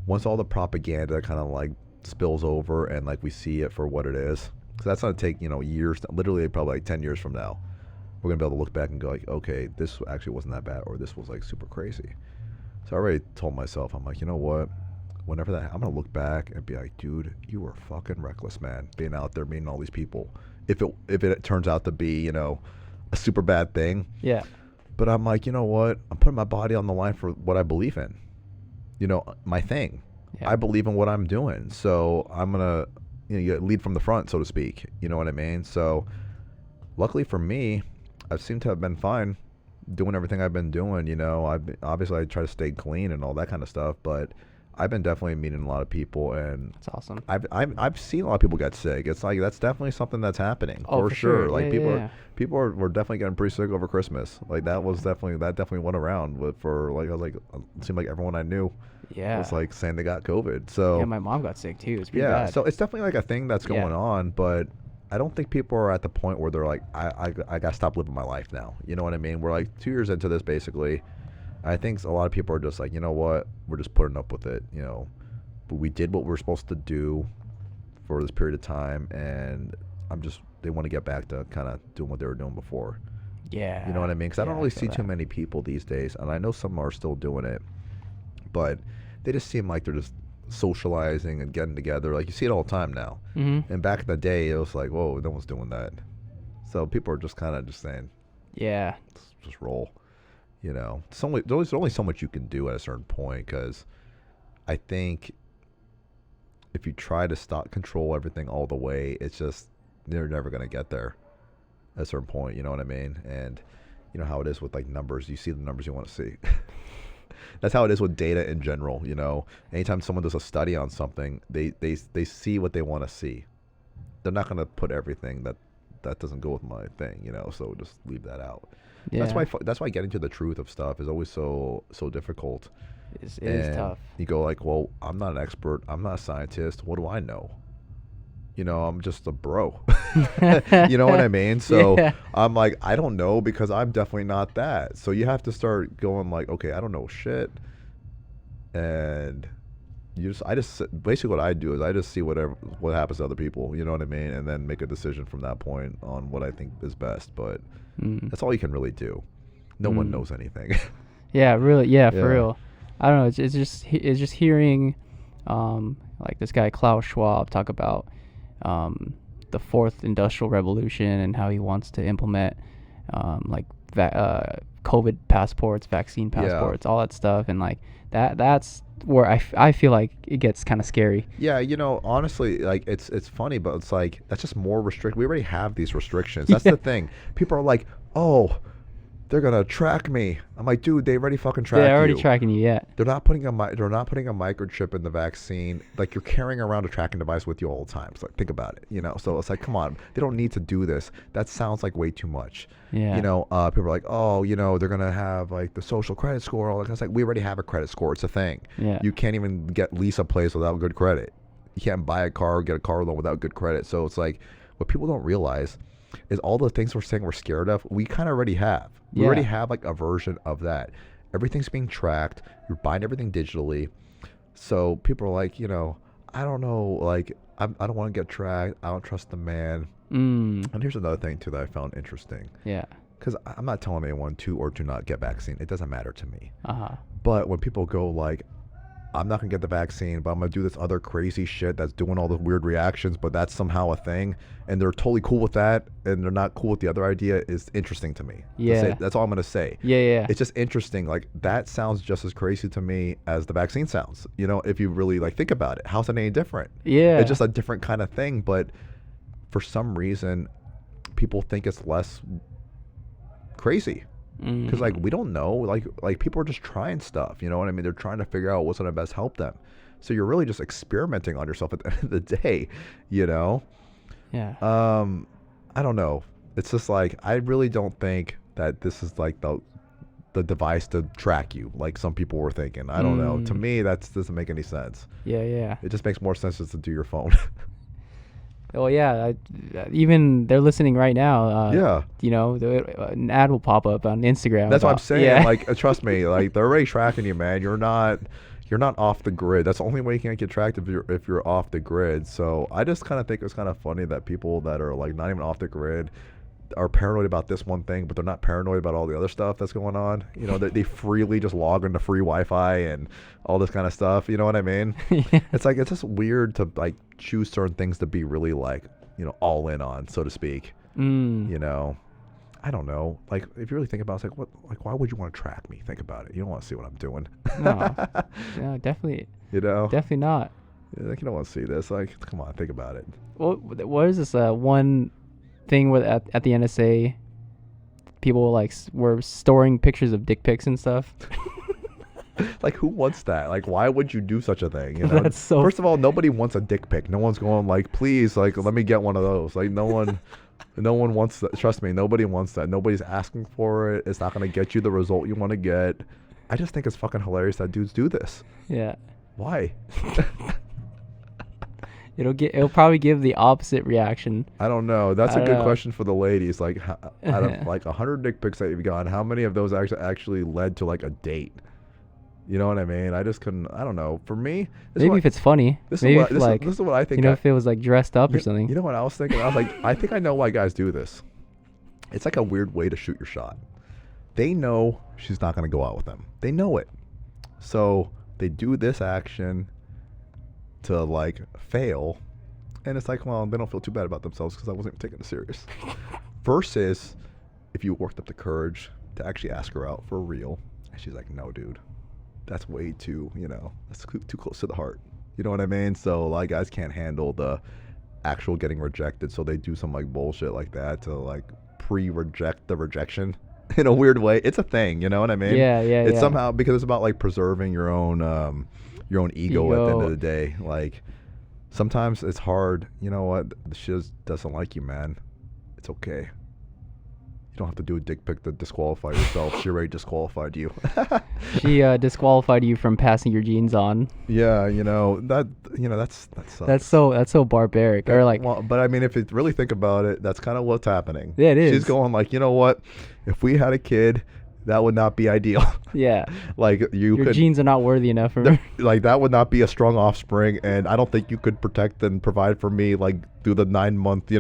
Once all the propaganda kind of like spills over and like we see it for what it is. Because that's going to take, years, literally probably like 10 years from now. We're going to be able to look back and go like, okay, this actually wasn't that bad, or this was like super crazy. So I already told myself, I'm like, you know what? Whenever that, I'm going to look back and be like, dude, you were fucking reckless, man, being out there meeting all these people. If it turns out to be, a super bad thing. Yeah. But I'm like, you know what? I'm putting my body on the line for what I believe in. My thing. Yeah. I believe in what I'm doing. So I'm going to, you lead from the front, so to speak. You know what I mean? So luckily for me, I seem to have been fine doing everything I've been doing. Obviously I try to stay clean and all that kind of stuff, but I've been definitely meeting a lot of people, and that's awesome. I've seen a lot of people get sick. It's like that's definitely something that's happening for sure. Like people were definitely getting pretty sick over Christmas. Like that definitely went around for like, I was like, it seemed like everyone I knew was like saying they got COVID. So my mom got sick too. It's pretty bad. So it's definitely like a thing that's going on, but I don't think people are at the point where they're like, I got to stop living my life now. You know what I mean? We're like 2 years into this, basically. I think a lot of people are just like, you know what? We're just putting up with it, But we did what we were supposed to do for this period of time, and they want to get back to kind of doing what they were doing before. Yeah. You know what I mean? Because I don't really see too many people these days, and I know some are still doing it, but they just seem like they're just socializing and getting together. Like, you see it all the time now. Mm-hmm. And back in the day, it was like, whoa, no one's doing that. So people are just kind of just saying, yeah, just roll. There's only so much you can do at a certain point, because I think if you try to control everything all the way, it's just, they're never going to get there at a certain point. You know what I mean? And you know how it is with like numbers. You see the numbers you want to see. That's how it is with data in general. Anytime someone does a study on something, they see what they want to see. They're not going to put everything that doesn't go with my thing, so just leave that out. Yeah. That's why getting to the truth of stuff is always so difficult. It is tough. You go like, well, I'm not an expert. I'm not a scientist. What do I know? I'm just a bro. You know what I mean? So I'm like, I don't know, because I'm definitely not that. So you have to start going like, okay, I don't know shit. And basically what I do is I just see what happens to other people. You know what I mean? And then make a decision from that point on what I think is best. But that's all you can really do. No one knows anything. Yeah, really. Yeah, for real. I don't know. It's just hearing, like this guy Klaus Schwab talk about the fourth industrial revolution and how he wants to implement like COVID passports, vaccine passports, all that stuff, and like that's where I feel like it gets kind of scary. Yeah, honestly, like it's funny, but it's like that's just more restrict. We already have these restrictions. That's the thing. People are like, oh, they're gonna track me. I'm like, dude, they already fucking track you. They're already tracking you. Yeah. They're not putting a microchip in the vaccine. Like you're carrying around a tracking device with you all the time. So like, think about it. So it's like, come on, they don't need to do this. That sounds like way too much. Yeah. People are like, oh, they're gonna have like the social credit score. All that. It's like we already have a credit score. It's a thing. Yeah. You can't even lease a place without good credit. You can't buy a car or get a car loan without good credit. So it's like what people don't realize is all the things we're saying we're scared of, we kind of already have. We already have like a version of that. Everything's being tracked. You're buying everything digitally. So people are like, I don't know, like I don't want to get tracked. I don't trust the man. And here's another thing too that I found interesting. Yeah. Because I'm not telling anyone to or to not get vaccine. It doesn't matter to me. Uh-huh. But when people go like, I'm not going to get the vaccine, but I'm going to do this other crazy shit that's doing all the weird reactions, but that's somehow a thing, and they're totally cool with that, and they're not cool with the other idea, is interesting to me. Yeah. That's all I'm going to say. Yeah. It's just interesting. Like, that sounds just as crazy to me as the vaccine sounds. If you really, like, think about it. How's it any different? Yeah. It's just a different kind of thing, but for some reason, people think it's less crazy. Because like we don't know, like people are just trying stuff, you know what I mean? They're trying to figure out what's going to best help them. So you're really just experimenting on yourself at the end of the day, Yeah. I don't know. It's just like I really don't think that this is like the device to track you, like some people were thinking. I don't know. To me, that doesn't make any sense. Yeah. It just makes more sense just to do your phone. Well, yeah. Even they're listening right now. Yeah. An ad will pop up on Instagram. That's what I'm saying. Yeah. Like, trust me. Like, they're already tracking you, man. You're not off the grid. That's the only way you can't get tracked if you're off the grid. So I just kind of think it's kind of funny that people that are like not even off the grid are paranoid about this one thing, but they're not paranoid about all the other stuff that's going on. They freely just log into free Wi-Fi and all this kind of stuff. You know what I mean? Yeah. It's like, it's just weird to like choose certain things to be really like, all in on, so to speak. I don't know. Like, if you really think about it, it's like, why would you want to track me? Think about it. You don't want to see what I'm doing. No, definitely. Definitely not. Like, you don't want to see this. Like, come on, think about it. Well, what is this one thing with at the NSA? People like were storing pictures of dick pics and stuff. Like, who wants that? Like, why would you do such a thing? That's so. First of all, nobody wants a dick pic. No one's going like, please, like, let me get one of those. Like, no one wants that. Trust me, nobody wants that. Nobody's asking for it. It's not going to get you the result you want to get. I just think it's fucking hilarious that dudes do this. Yeah. Why? It'll probably give the opposite reaction. I don't know. That's a good question for the ladies. Like, out of like 100 dick pics that you've gotten, how many of those actually led to like a date? You know what I mean? I just couldn't. I don't know. For me, maybe if it's funny. This is what I think. If it was like dressed up or something. You know what I was thinking? I was like, I think I know why guys do this. It's like a weird way to shoot your shot. They know she's not going to go out with them. They know it. So they do this action to like fail, and it's like, well, they don't feel too bad about themselves because I wasn't even taking it serious. Versus if you worked up the courage to actually ask her out for real, and she's like, no, dude, that's way too, that's too close to the heart. You know what I mean? So a lot of guys can't handle the actual getting rejected, so they do some like bullshit like that to like pre-reject the rejection in a weird way. It's a thing, you know what I mean? Yeah. It's somehow because it's about like preserving your own ego at the end of the day. Like, sometimes it's hard. You know what? She just doesn't like you, man. It's okay. You don't have to do a dick pic to disqualify yourself. She already disqualified you. She disqualified you from passing your genes on. Yeah, that sucks. That's so barbaric. Or like, well, but I mean, if you really think about it, that's kind of what's happening. Yeah, it is. She's going like, you know what? If we had a kid, that would not be ideal. Yeah. Like, your genes are not worthy enough for me. Like, that would not be a strong offspring, and I don't think you could protect and provide for me, like, through the 9-month,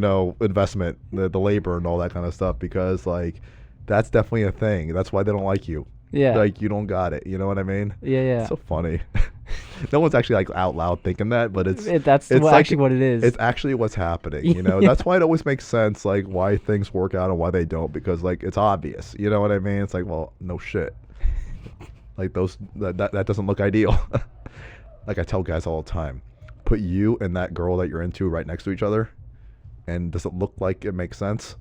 investment, the labor and all that kind of stuff, because, like, that's definitely a thing. That's why they don't like you. Yeah. Like, you don't got it. You know what I mean? Yeah. It's so funny. No one's actually like out loud thinking that, but it's actually what it is. It's actually what's happening. You know, that's why it always makes sense, like why things work out and why they don't, because like it's obvious. You know what I mean? It's like, well, no shit. Like that doesn't look ideal. Like I tell guys all the time, put you and that girl that you're into right next to each other, and does it look like it makes sense?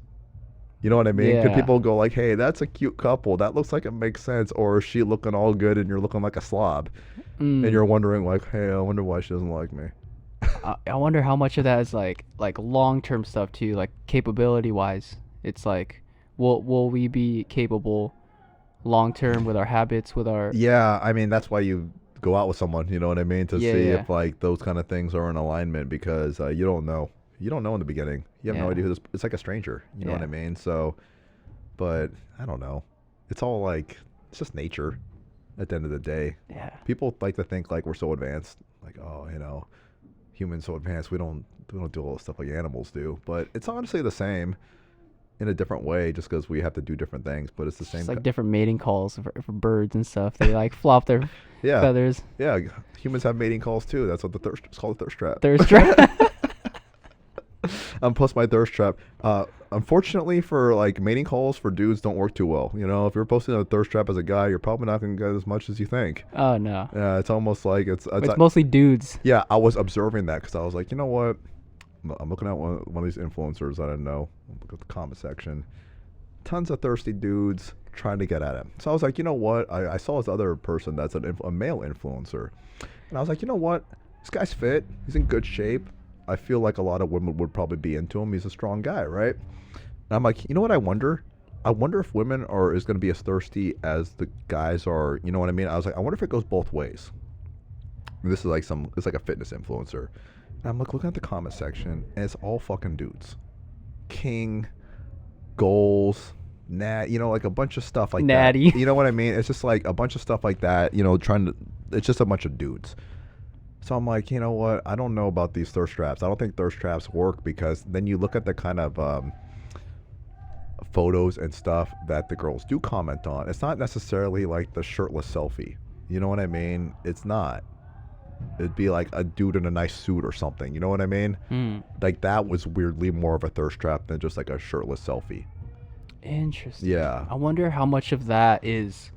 You know what I mean? Yeah. Could people go like, hey, that's a cute couple. That looks like it makes sense. Or is she looking all good and you're looking like a slob? And you're wondering like, hey, I wonder why she doesn't like me. I wonder how much of that is like long-term stuff too, like capability-wise. It's like, will we be capable long-term with our habits, with our... Yeah, I mean, that's why you go out with someone, you know what I mean? To see if like those kind of things are in alignment, because you don't know. You don't know in the beginning. You have no idea who this. It's like a stranger. You know what I mean? So, but I don't know. It's all like, it's just nature. At the end of the day, people like to think like we're so advanced. Like, oh, you know, humans so advanced. We don't do all the stuff like animals do. But it's honestly the same, in a different way, just because we have to do different things. But it's the same. It's like different mating calls for birds and stuff. They like flop their feathers. Yeah, humans have mating calls too. That's what it's called, a thirst trap. Thirst trap. Plus my thirst trap. Unfortunately for like mating calls for dudes don't work too well. You know, if you're posting a thirst trap as a guy, you're probably not going to get as much as you think. Oh no. Yeah, it's almost like it's mostly dudes. Yeah, I was observing that because I was like, you know what? I'm looking at one of these influencers that I know. Look at the comment section. Tons of thirsty dudes trying to get at him. So I was like, you know what? I saw this other person that's a male influencer, and I was like, you know what? This guy's fit. He's in good shape. I feel like a lot of women would probably be into him. He's a strong guy, right? And I'm like, you know what I wonder? I wonder if women is going to be as thirsty as the guys are. You know what I mean? I was like, I wonder if it goes both ways. And this is like it's like a fitness influencer. And I'm like looking at the comment section, and it's all fucking dudes. King, goals, you know, like a bunch of stuff like Natty. that. You know what I mean? It's just like a bunch of stuff like that, you know, it's just a bunch of dudes. So I'm like, you know what? I don't know about these thirst traps. I don't think thirst traps work, because then you look at the kind of photos and stuff that the girls do comment on. It's not necessarily like the shirtless selfie. You know what I mean? It's not. It'd be like a dude in a nice suit or something. You know what I mean? Like that was weirdly more of a thirst trap than just like a shirtless selfie. Interesting. Yeah. I wonder how much of that is,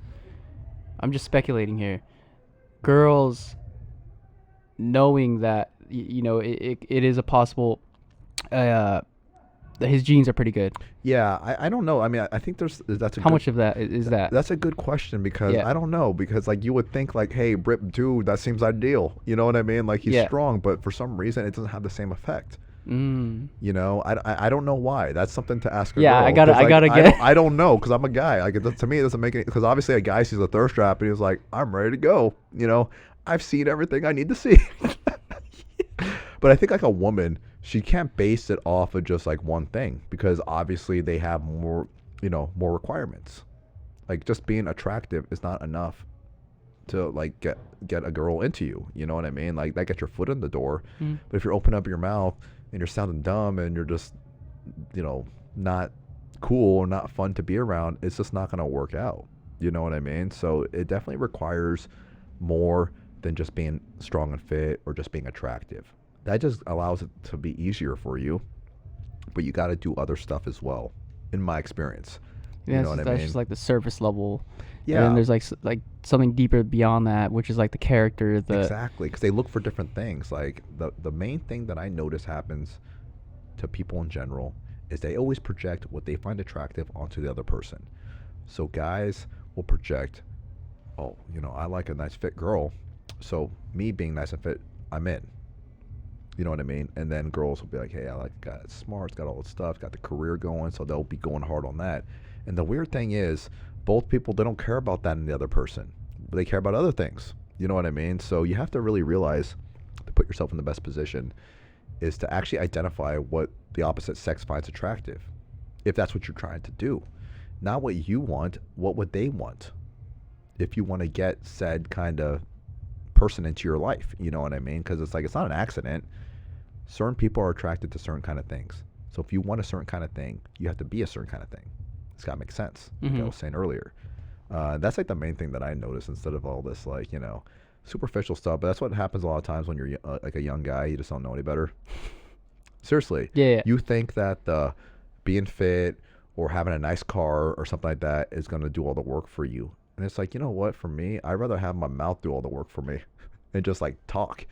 I'm just speculating here, girls knowing that you know it is a possible his genes are pretty good. Yeah, I don't know. I mean, I think that's how much of that is that? That's a good question, because I don't know, because like you would think like, hey, ripped dude, that seems ideal. You know what I mean? Like he's strong, but for some reason it doesn't have the same effect. You know, I don't know why. That's something to ask a girl. I gotta get. I don't know, because I'm a guy. Like to me, it doesn't make it, because obviously a guy sees a thirst trap and he's like, I'm ready to go. You know, I've seen everything I need to see. But I think like a woman, she can't base it off of just like one thing, because obviously they have more, you know, more requirements. Like just being attractive is not enough to like get a girl into you. You know what I mean? Like that gets your foot in the door. But if you're opening up your mouth and you're sounding dumb and you're just, you know, not cool or not fun to be around, it's just not going to work out. You know what I mean? So it definitely requires more than just being strong and fit or just being attractive. That just allows it to be easier for you, but you got to do other stuff as well, in my experience. Yeah, you know what I mean? That's just like the surface level. Yeah. And then there's like something deeper beyond that, which is like the character. Exactly, because they look for different things. Like the main thing that I notice happens to people in general is they always project what they find attractive onto the other person. So guys will project, oh, you know, I like a nice fit girl, so me being nice and fit, I'm in. You know what I mean? And then girls will be like, hey, I like a guy that's smart, got all this stuff, got the career going, so they'll be going hard on that. And the weird thing is, both people, they don't care about that in the other person, but they care about other things. You know what I mean? So you have to really realize, to put yourself in the best position, is to actually identify what the opposite sex finds attractive, if that's what you're trying to do. Not what you want, what would they want? If you want to get said kind of person into your life, you know what I mean? Because it's like, it's not an accident. Certain people are attracted to certain kind of things. So if you want a certain kind of thing, you have to be a certain kind of thing. It's got to make sense, like I was saying earlier. That's like the main thing that I noticed, instead of all this like, you know, superficial stuff. But that's what happens a lot of times when you're like a young guy. You just don't know any better. Seriously. Yeah. You think that being fit or having a nice car or something like that is going to do all the work for you. And it's like, you know what? For me, I'd rather have my mouth do all the work for me and just like talk.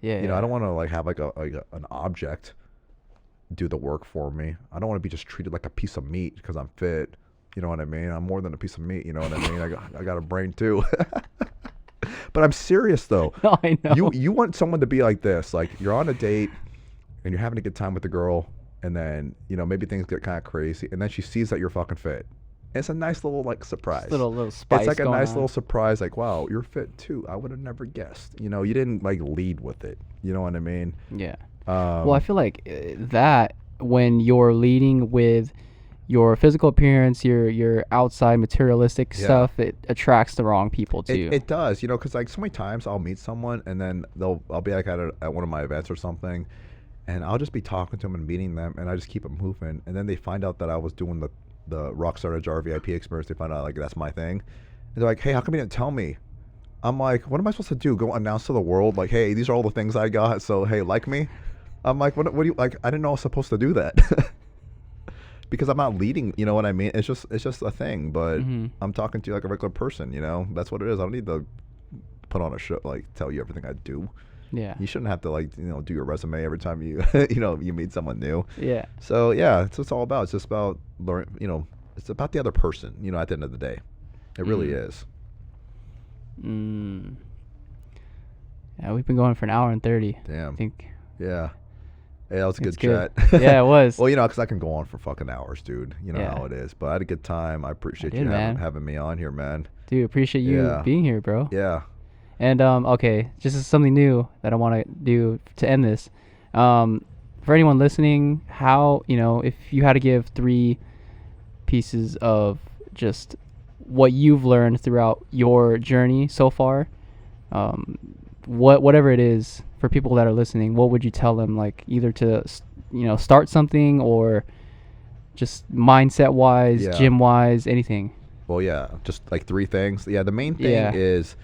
Yeah. You know, I don't want to like have an object do the work for me. I don't want to be just treated like a piece of meat because I'm fit. You know what I mean? I'm more than a piece of meat. You know what I mean? I got a brain too. But I'm serious though. No, I know. You want someone to be like this. Like you're on a date and you're having a good time with the girl, and then, you know, maybe things get kind of crazy, and then she sees that you're fucking fit. It's a nice little like surprise. Little spice. It's like a going nice on. little surprise. Like, wow, you're fit too. I would have never guessed. You know, you didn't like lead with it. You know what I mean? Yeah. Well, I feel like that when you're leading with your physical appearance, your outside materialistic stuff, it attracts the wrong people too. It does, you know, because like so many times I'll meet someone and then I'll be like at one of my events or something, and I'll just be talking to them and meeting them, and I just keep it moving, and then they find out that I was doing the Rockstar Jar VIP experience. They find out like that's my thing, and they're like, hey, how come you didn't tell me? I'm like, what am I supposed to do? Go announce to the world like, hey, these are all the things I got, so hey, like me? I'm like, what do you like? I didn't know I was supposed to do that. Because I'm not leading, you know what I mean? It's just a thing, but I'm talking to you like a regular person, you know? That's what it is. I don't need to put on a show, like tell you everything I do. Yeah. You shouldn't have to like, you know, do your resume every time you, you know, you meet someone new. Yeah. So yeah, it's what it's all about. It's just about learning, you know, it's about the other person, you know, at the end of the day. It really is. Yeah, we've been going for an hour and 30. Damn. I think. Yeah. Hey, that was a good Good. chat. Yeah, it was. Well, you know, because I can go on for fucking hours, dude. You know Yeah. how it is. But I had a good time. I appreciate I you did, man. having me on here, man. Dude, appreciate you being here, bro. Yeah. And okay, just as something new that I want to do to end this. For anyone listening, how, you know, if you had to give 3 pieces of just what you've learned throughout your journey so far, whatever it is for people that are listening, what would you tell them? Like either to, you know, start something or just mindset wise, gym wise, anything. Well, yeah, just like 3 things. Yeah, the main thing is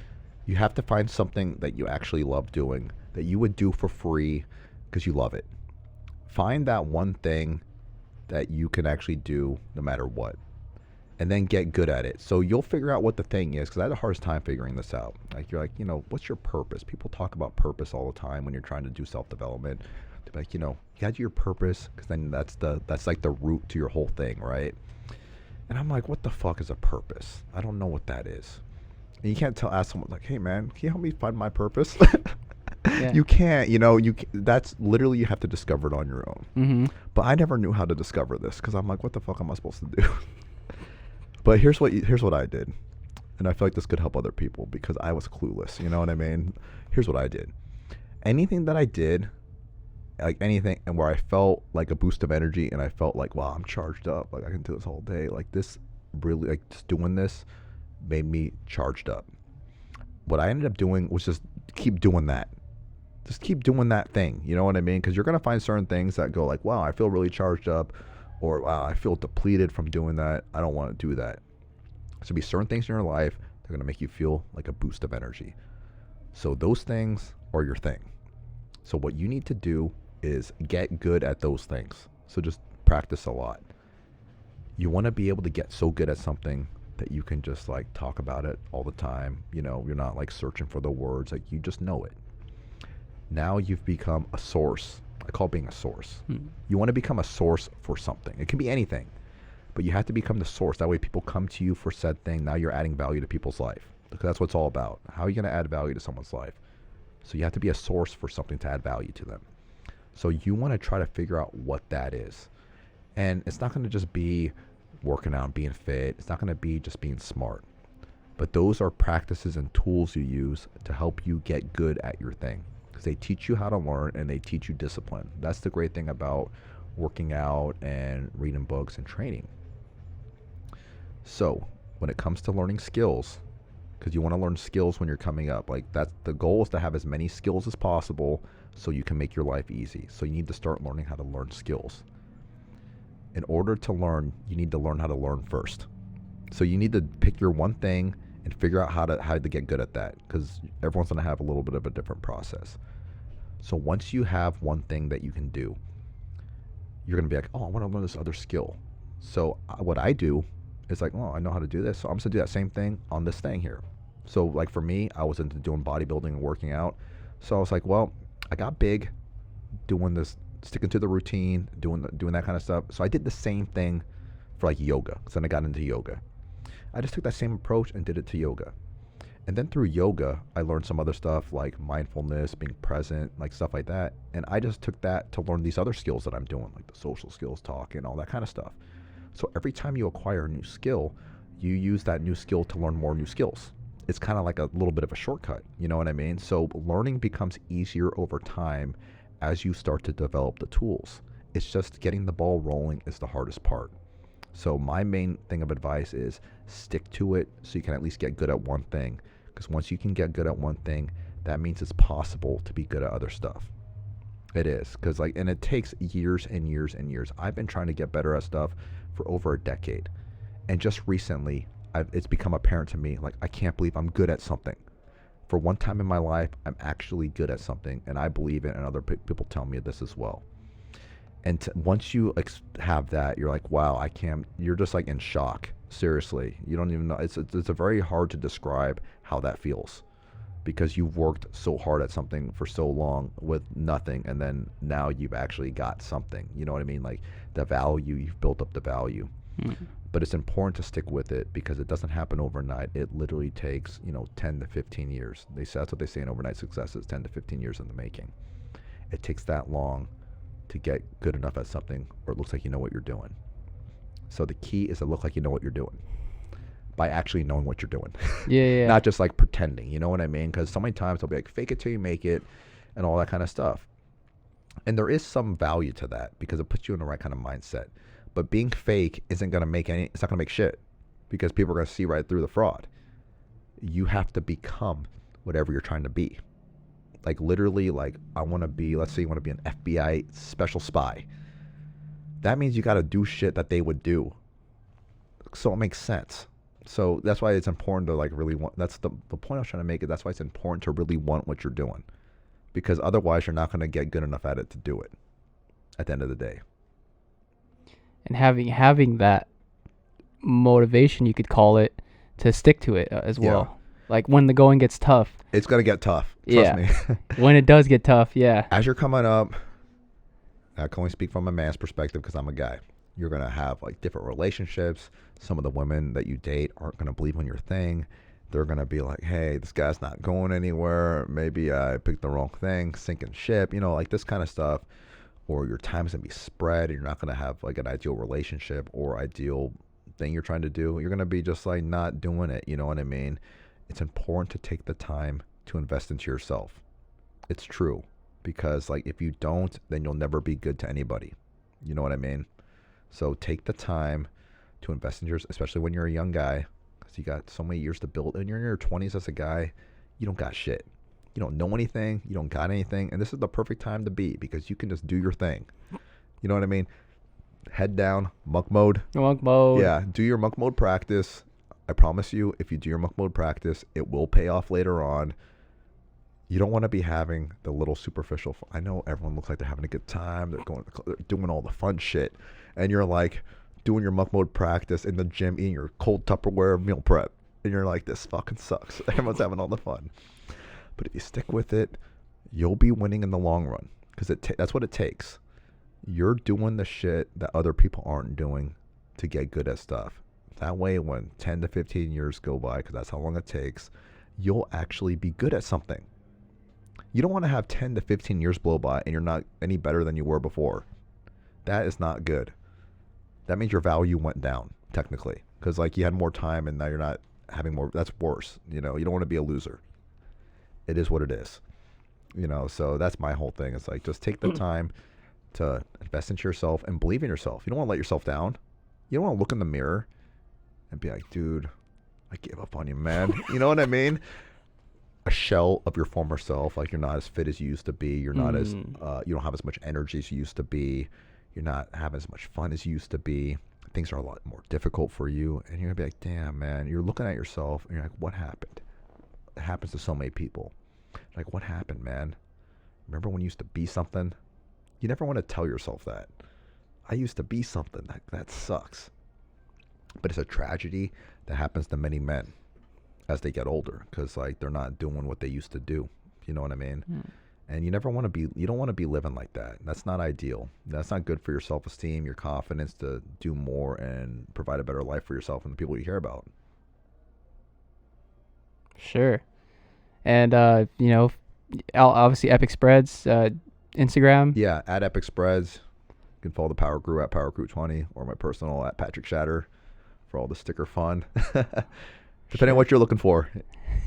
you have to find something that you actually love doing, that you would do for free because you love it. Find that one thing that you can actually do no matter what, and then get good at it. So you'll figure out what the thing is, because I had the hardest time figuring this out. Like, you're like, you know, what's your purpose? People talk about purpose all the time when you're trying to do self-development. They're like, you know, you got your purpose, because then that's like the root to your whole thing, right? And I'm like, what the fuck is a purpose? I don't know what that is. And you can't ask someone like, hey man, can you help me find my purpose? You can't, you know, that's literally, you have to discover it on your own. But I never knew how to discover this, because I'm like, what the fuck am I supposed to do? But here's what I did, and I feel like this could help other people because I was clueless. You know what I mean? Here's what I did. Anything that I did, like anything, and where I felt like a boost of energy, and I felt like, wow, I'm charged up. Like I can do this all day. Like this really, like just doing this made me charged up. What I ended up doing was just keep doing that. Just keep doing that thing. You know what I mean? Because you're gonna find certain things that go like, wow, I feel really charged up. Or, wow, I feel depleted from doing that. I don't want to do that. So be certain things in your life that are going to make you feel like a boost of energy. So those things are your thing. So what you need to do is get good at those things. So just practice a lot. You want to be able to get so good at something that you can just like talk about it all the time. You know, you're not like searching for the words. Like you just know it. Now you've become a source. I call being a source. You want to become a source for something. It can be anything, but you have to become the source. That way people come to you for said thing. Now you're adding value to people's life, because that's what it's all about. How are you going to add value to someone's life? So you have to be a source for something to add value to them. So you want to try to figure out what that is. And it's not going to just be working out and being fit. It's not going to be just being smart. But those are practices and tools you use to help you get good at your thing. They teach you how to learn, and they teach you discipline. That's the great thing about working out and reading books and training. So when it comes to learning skills, because you want to learn skills when you're coming up, like that's the goal, is to have as many skills as possible so you can make your life easy. So you need to start learning how to learn skills. In order to learn, you need to learn how to learn first. So you need to pick your one thing and figure out how to get good at that, because everyone's going to have a little bit of a different process. So once you have one thing that you can do, you're going to be like, oh, I want to learn this other skill. So what I do is like, oh, I know how to do this, so I'm just going to do that same thing on this thing here. So like for me, I was into doing bodybuilding and working out. So I was like, well, I got big doing this, sticking to the routine, doing that kind of stuff. So I did the same thing for like yoga. So then I got into yoga. I just took that same approach and did it to yoga. And then through yoga, I learned some other stuff like mindfulness, being present, like stuff like that. And I just took that to learn these other skills that I'm doing, like the social skills, talking, all that kind of stuff. So every time you acquire a new skill, you use that new skill to learn more new skills. It's kind of like a little bit of a shortcut, you know what I mean? So learning becomes easier over time as you start to develop the tools. It's just getting the ball rolling is the hardest part. So my main thing of advice is stick to it so you can at least get good at one thing. Because once you can get good at one thing, that means it's possible to be good at other stuff. It is. And it takes years and years and years. I've been trying to get better at stuff for over a decade. And just recently, it's become apparent to me, like, I can't believe I'm good at something. For one time in my life, I'm actually good at something, and I believe it, and other people tell me this as well. And once you have that, you're like, wow, you're just like in shock. Seriously. You don't even know. It's a very hard to describe how that feels, because you've worked so hard at something for so long with nothing, and then now you've actually got something. You know what I mean? Like the value, you've built up the value. Mm-hmm. But it's important to stick with it because it doesn't happen overnight. It literally takes, 10 to 15 years. That's what they say in overnight success is 10 to 15 years in the making. It takes that long to get good enough at something where it looks like you know what you're doing. So the key is to look like you know what you're doing by actually knowing what you're doing. Yeah. Not just like pretending, you know what I mean? Because so many times they'll be like, fake it till you make it and all that kind of stuff. And there is some value to that because it puts you in the right kind of mindset. But being fake isn't going to make it's not going to make shit because people are going to see right through the fraud. You have to become whatever you're trying to be. Like literally, like I want to be, let's say you want to be an FBI special spy. That means you got to do shit that they would do. So it makes sense. So that's why it's important to like really want, that's the point I was trying to make. That's why it's important to really want what you're doing. Because otherwise you're not going to get good enough at it to do it at the end of the day. And having that motivation, you could call it, to stick to it as well. Yeah. Like when the going gets tough. It's going to get tough. Trust me. When it does get tough, yeah. As you're coming up, I can only speak from a man's perspective because I'm a guy. You're going to have like different relationships. Some of the women that you date aren't going to believe in your thing. They're going to be like, hey, this guy's not going anywhere. Maybe I picked the wrong thing, sinking ship, like this kind of stuff. Or your time's going to be spread and you're not going to have like an ideal relationship or ideal thing you're trying to do. You're going to be just like not doing it. You know what I mean? It's important to take the time to invest into yourself. It's true. Because like if you don't, then you'll never be good to anybody. You know what I mean? So take the time to invest in yourself, especially when you're a young guy, because you got so many years to build. And you're in your 20s as a guy, you don't got shit. You don't know anything. You don't got anything. And this is the perfect time to be because you can just do your thing. You know what I mean? Head down, monk mode. Monk mode. Yeah, do your monk mode practice. I promise you, if you do your monk mode practice, it will pay off later on. You don't want to be having the little superficial fun. I know everyone looks like they're having a good time. They're doing all the fun shit. And you're like doing your monk mode practice in the gym, eating your cold Tupperware meal prep. And you're like, this fucking sucks. Everyone's having all the fun. But if you stick with it, you'll be winning in the long run. Because that's what it takes. You're doing the shit that other people aren't doing to get good at stuff. That way, when 10 to 15 years go by, because that's how long it takes, you'll actually be good at something. You don't want to have 10 to 15 years blow by and you're not any better than you were before. That is not good. That means your value went down, technically. Because like you had more time and now you're not having more. That's worse. You don't want to be a loser. It is what it is. So that's my whole thing. It's like just take the time to invest into yourself and believe in yourself. You don't want to let yourself down. You don't want to look in the mirror and be like, dude, I gave up on you, man. You know what I mean? A shell of your former self, like you're not as fit as you used to be. You're not as, you don't have as much energy as you used to be. You're not having as much fun as you used to be. things are a lot more difficult for you, and you're gonna be like, damn, man. You're looking at yourself, and you're like, what happened? It happens to so many people. Like, what happened, man? Remember when you used to be something? You never want to tell yourself that. I used to be something. That sucks. But it's a tragedy that happens to many men as they get older, because like they're not doing what they used to do. You know what I mean? And you never want to be. You don't want to be living like that. That's not ideal. That's not good for your self-esteem, your confidence to do more and provide a better life for yourself and the people you care about. Sure. And obviously Epic Spreads, Instagram. Yeah, at Epic Spreads. You can follow the Power Crew at Power Crew 20 or my personal at Patrick Shatter for all the sticker fun. Depending on what you're looking for.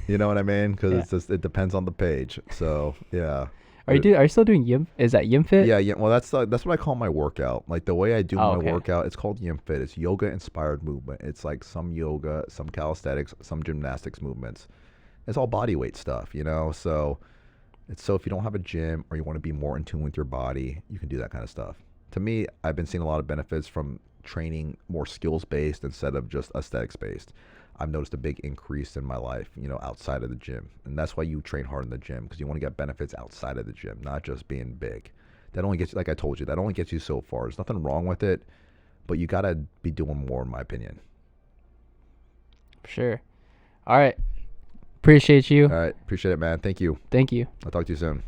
You know what I mean? Because it depends on the page. So, yeah. Are you still doing Yim? Is that Yim Fit? Yeah. Well, that's what I call my workout. Like the way I do my okay. workout, it's called Yim Fit. It's yoga inspired movement. It's like some yoga, some calisthenics, some gymnastics movements. It's all body weight stuff, you know? So if you don't have a gym or you want to be more in tune with your body, you can do that kind of stuff. To me, I've been seeing a lot of benefits from training more skills based instead of just aesthetics based. I've noticed a big increase in my life, outside of the gym. And that's why you train hard in the gym, because you want to get benefits outside of the gym, not just being big. That only gets you, like I told you, that only gets you so far. There's nothing wrong with it, but you got to be doing more, in my opinion. Sure. All right. Appreciate you. All right. Appreciate it, man. Thank you. Thank you. I'll talk to you soon.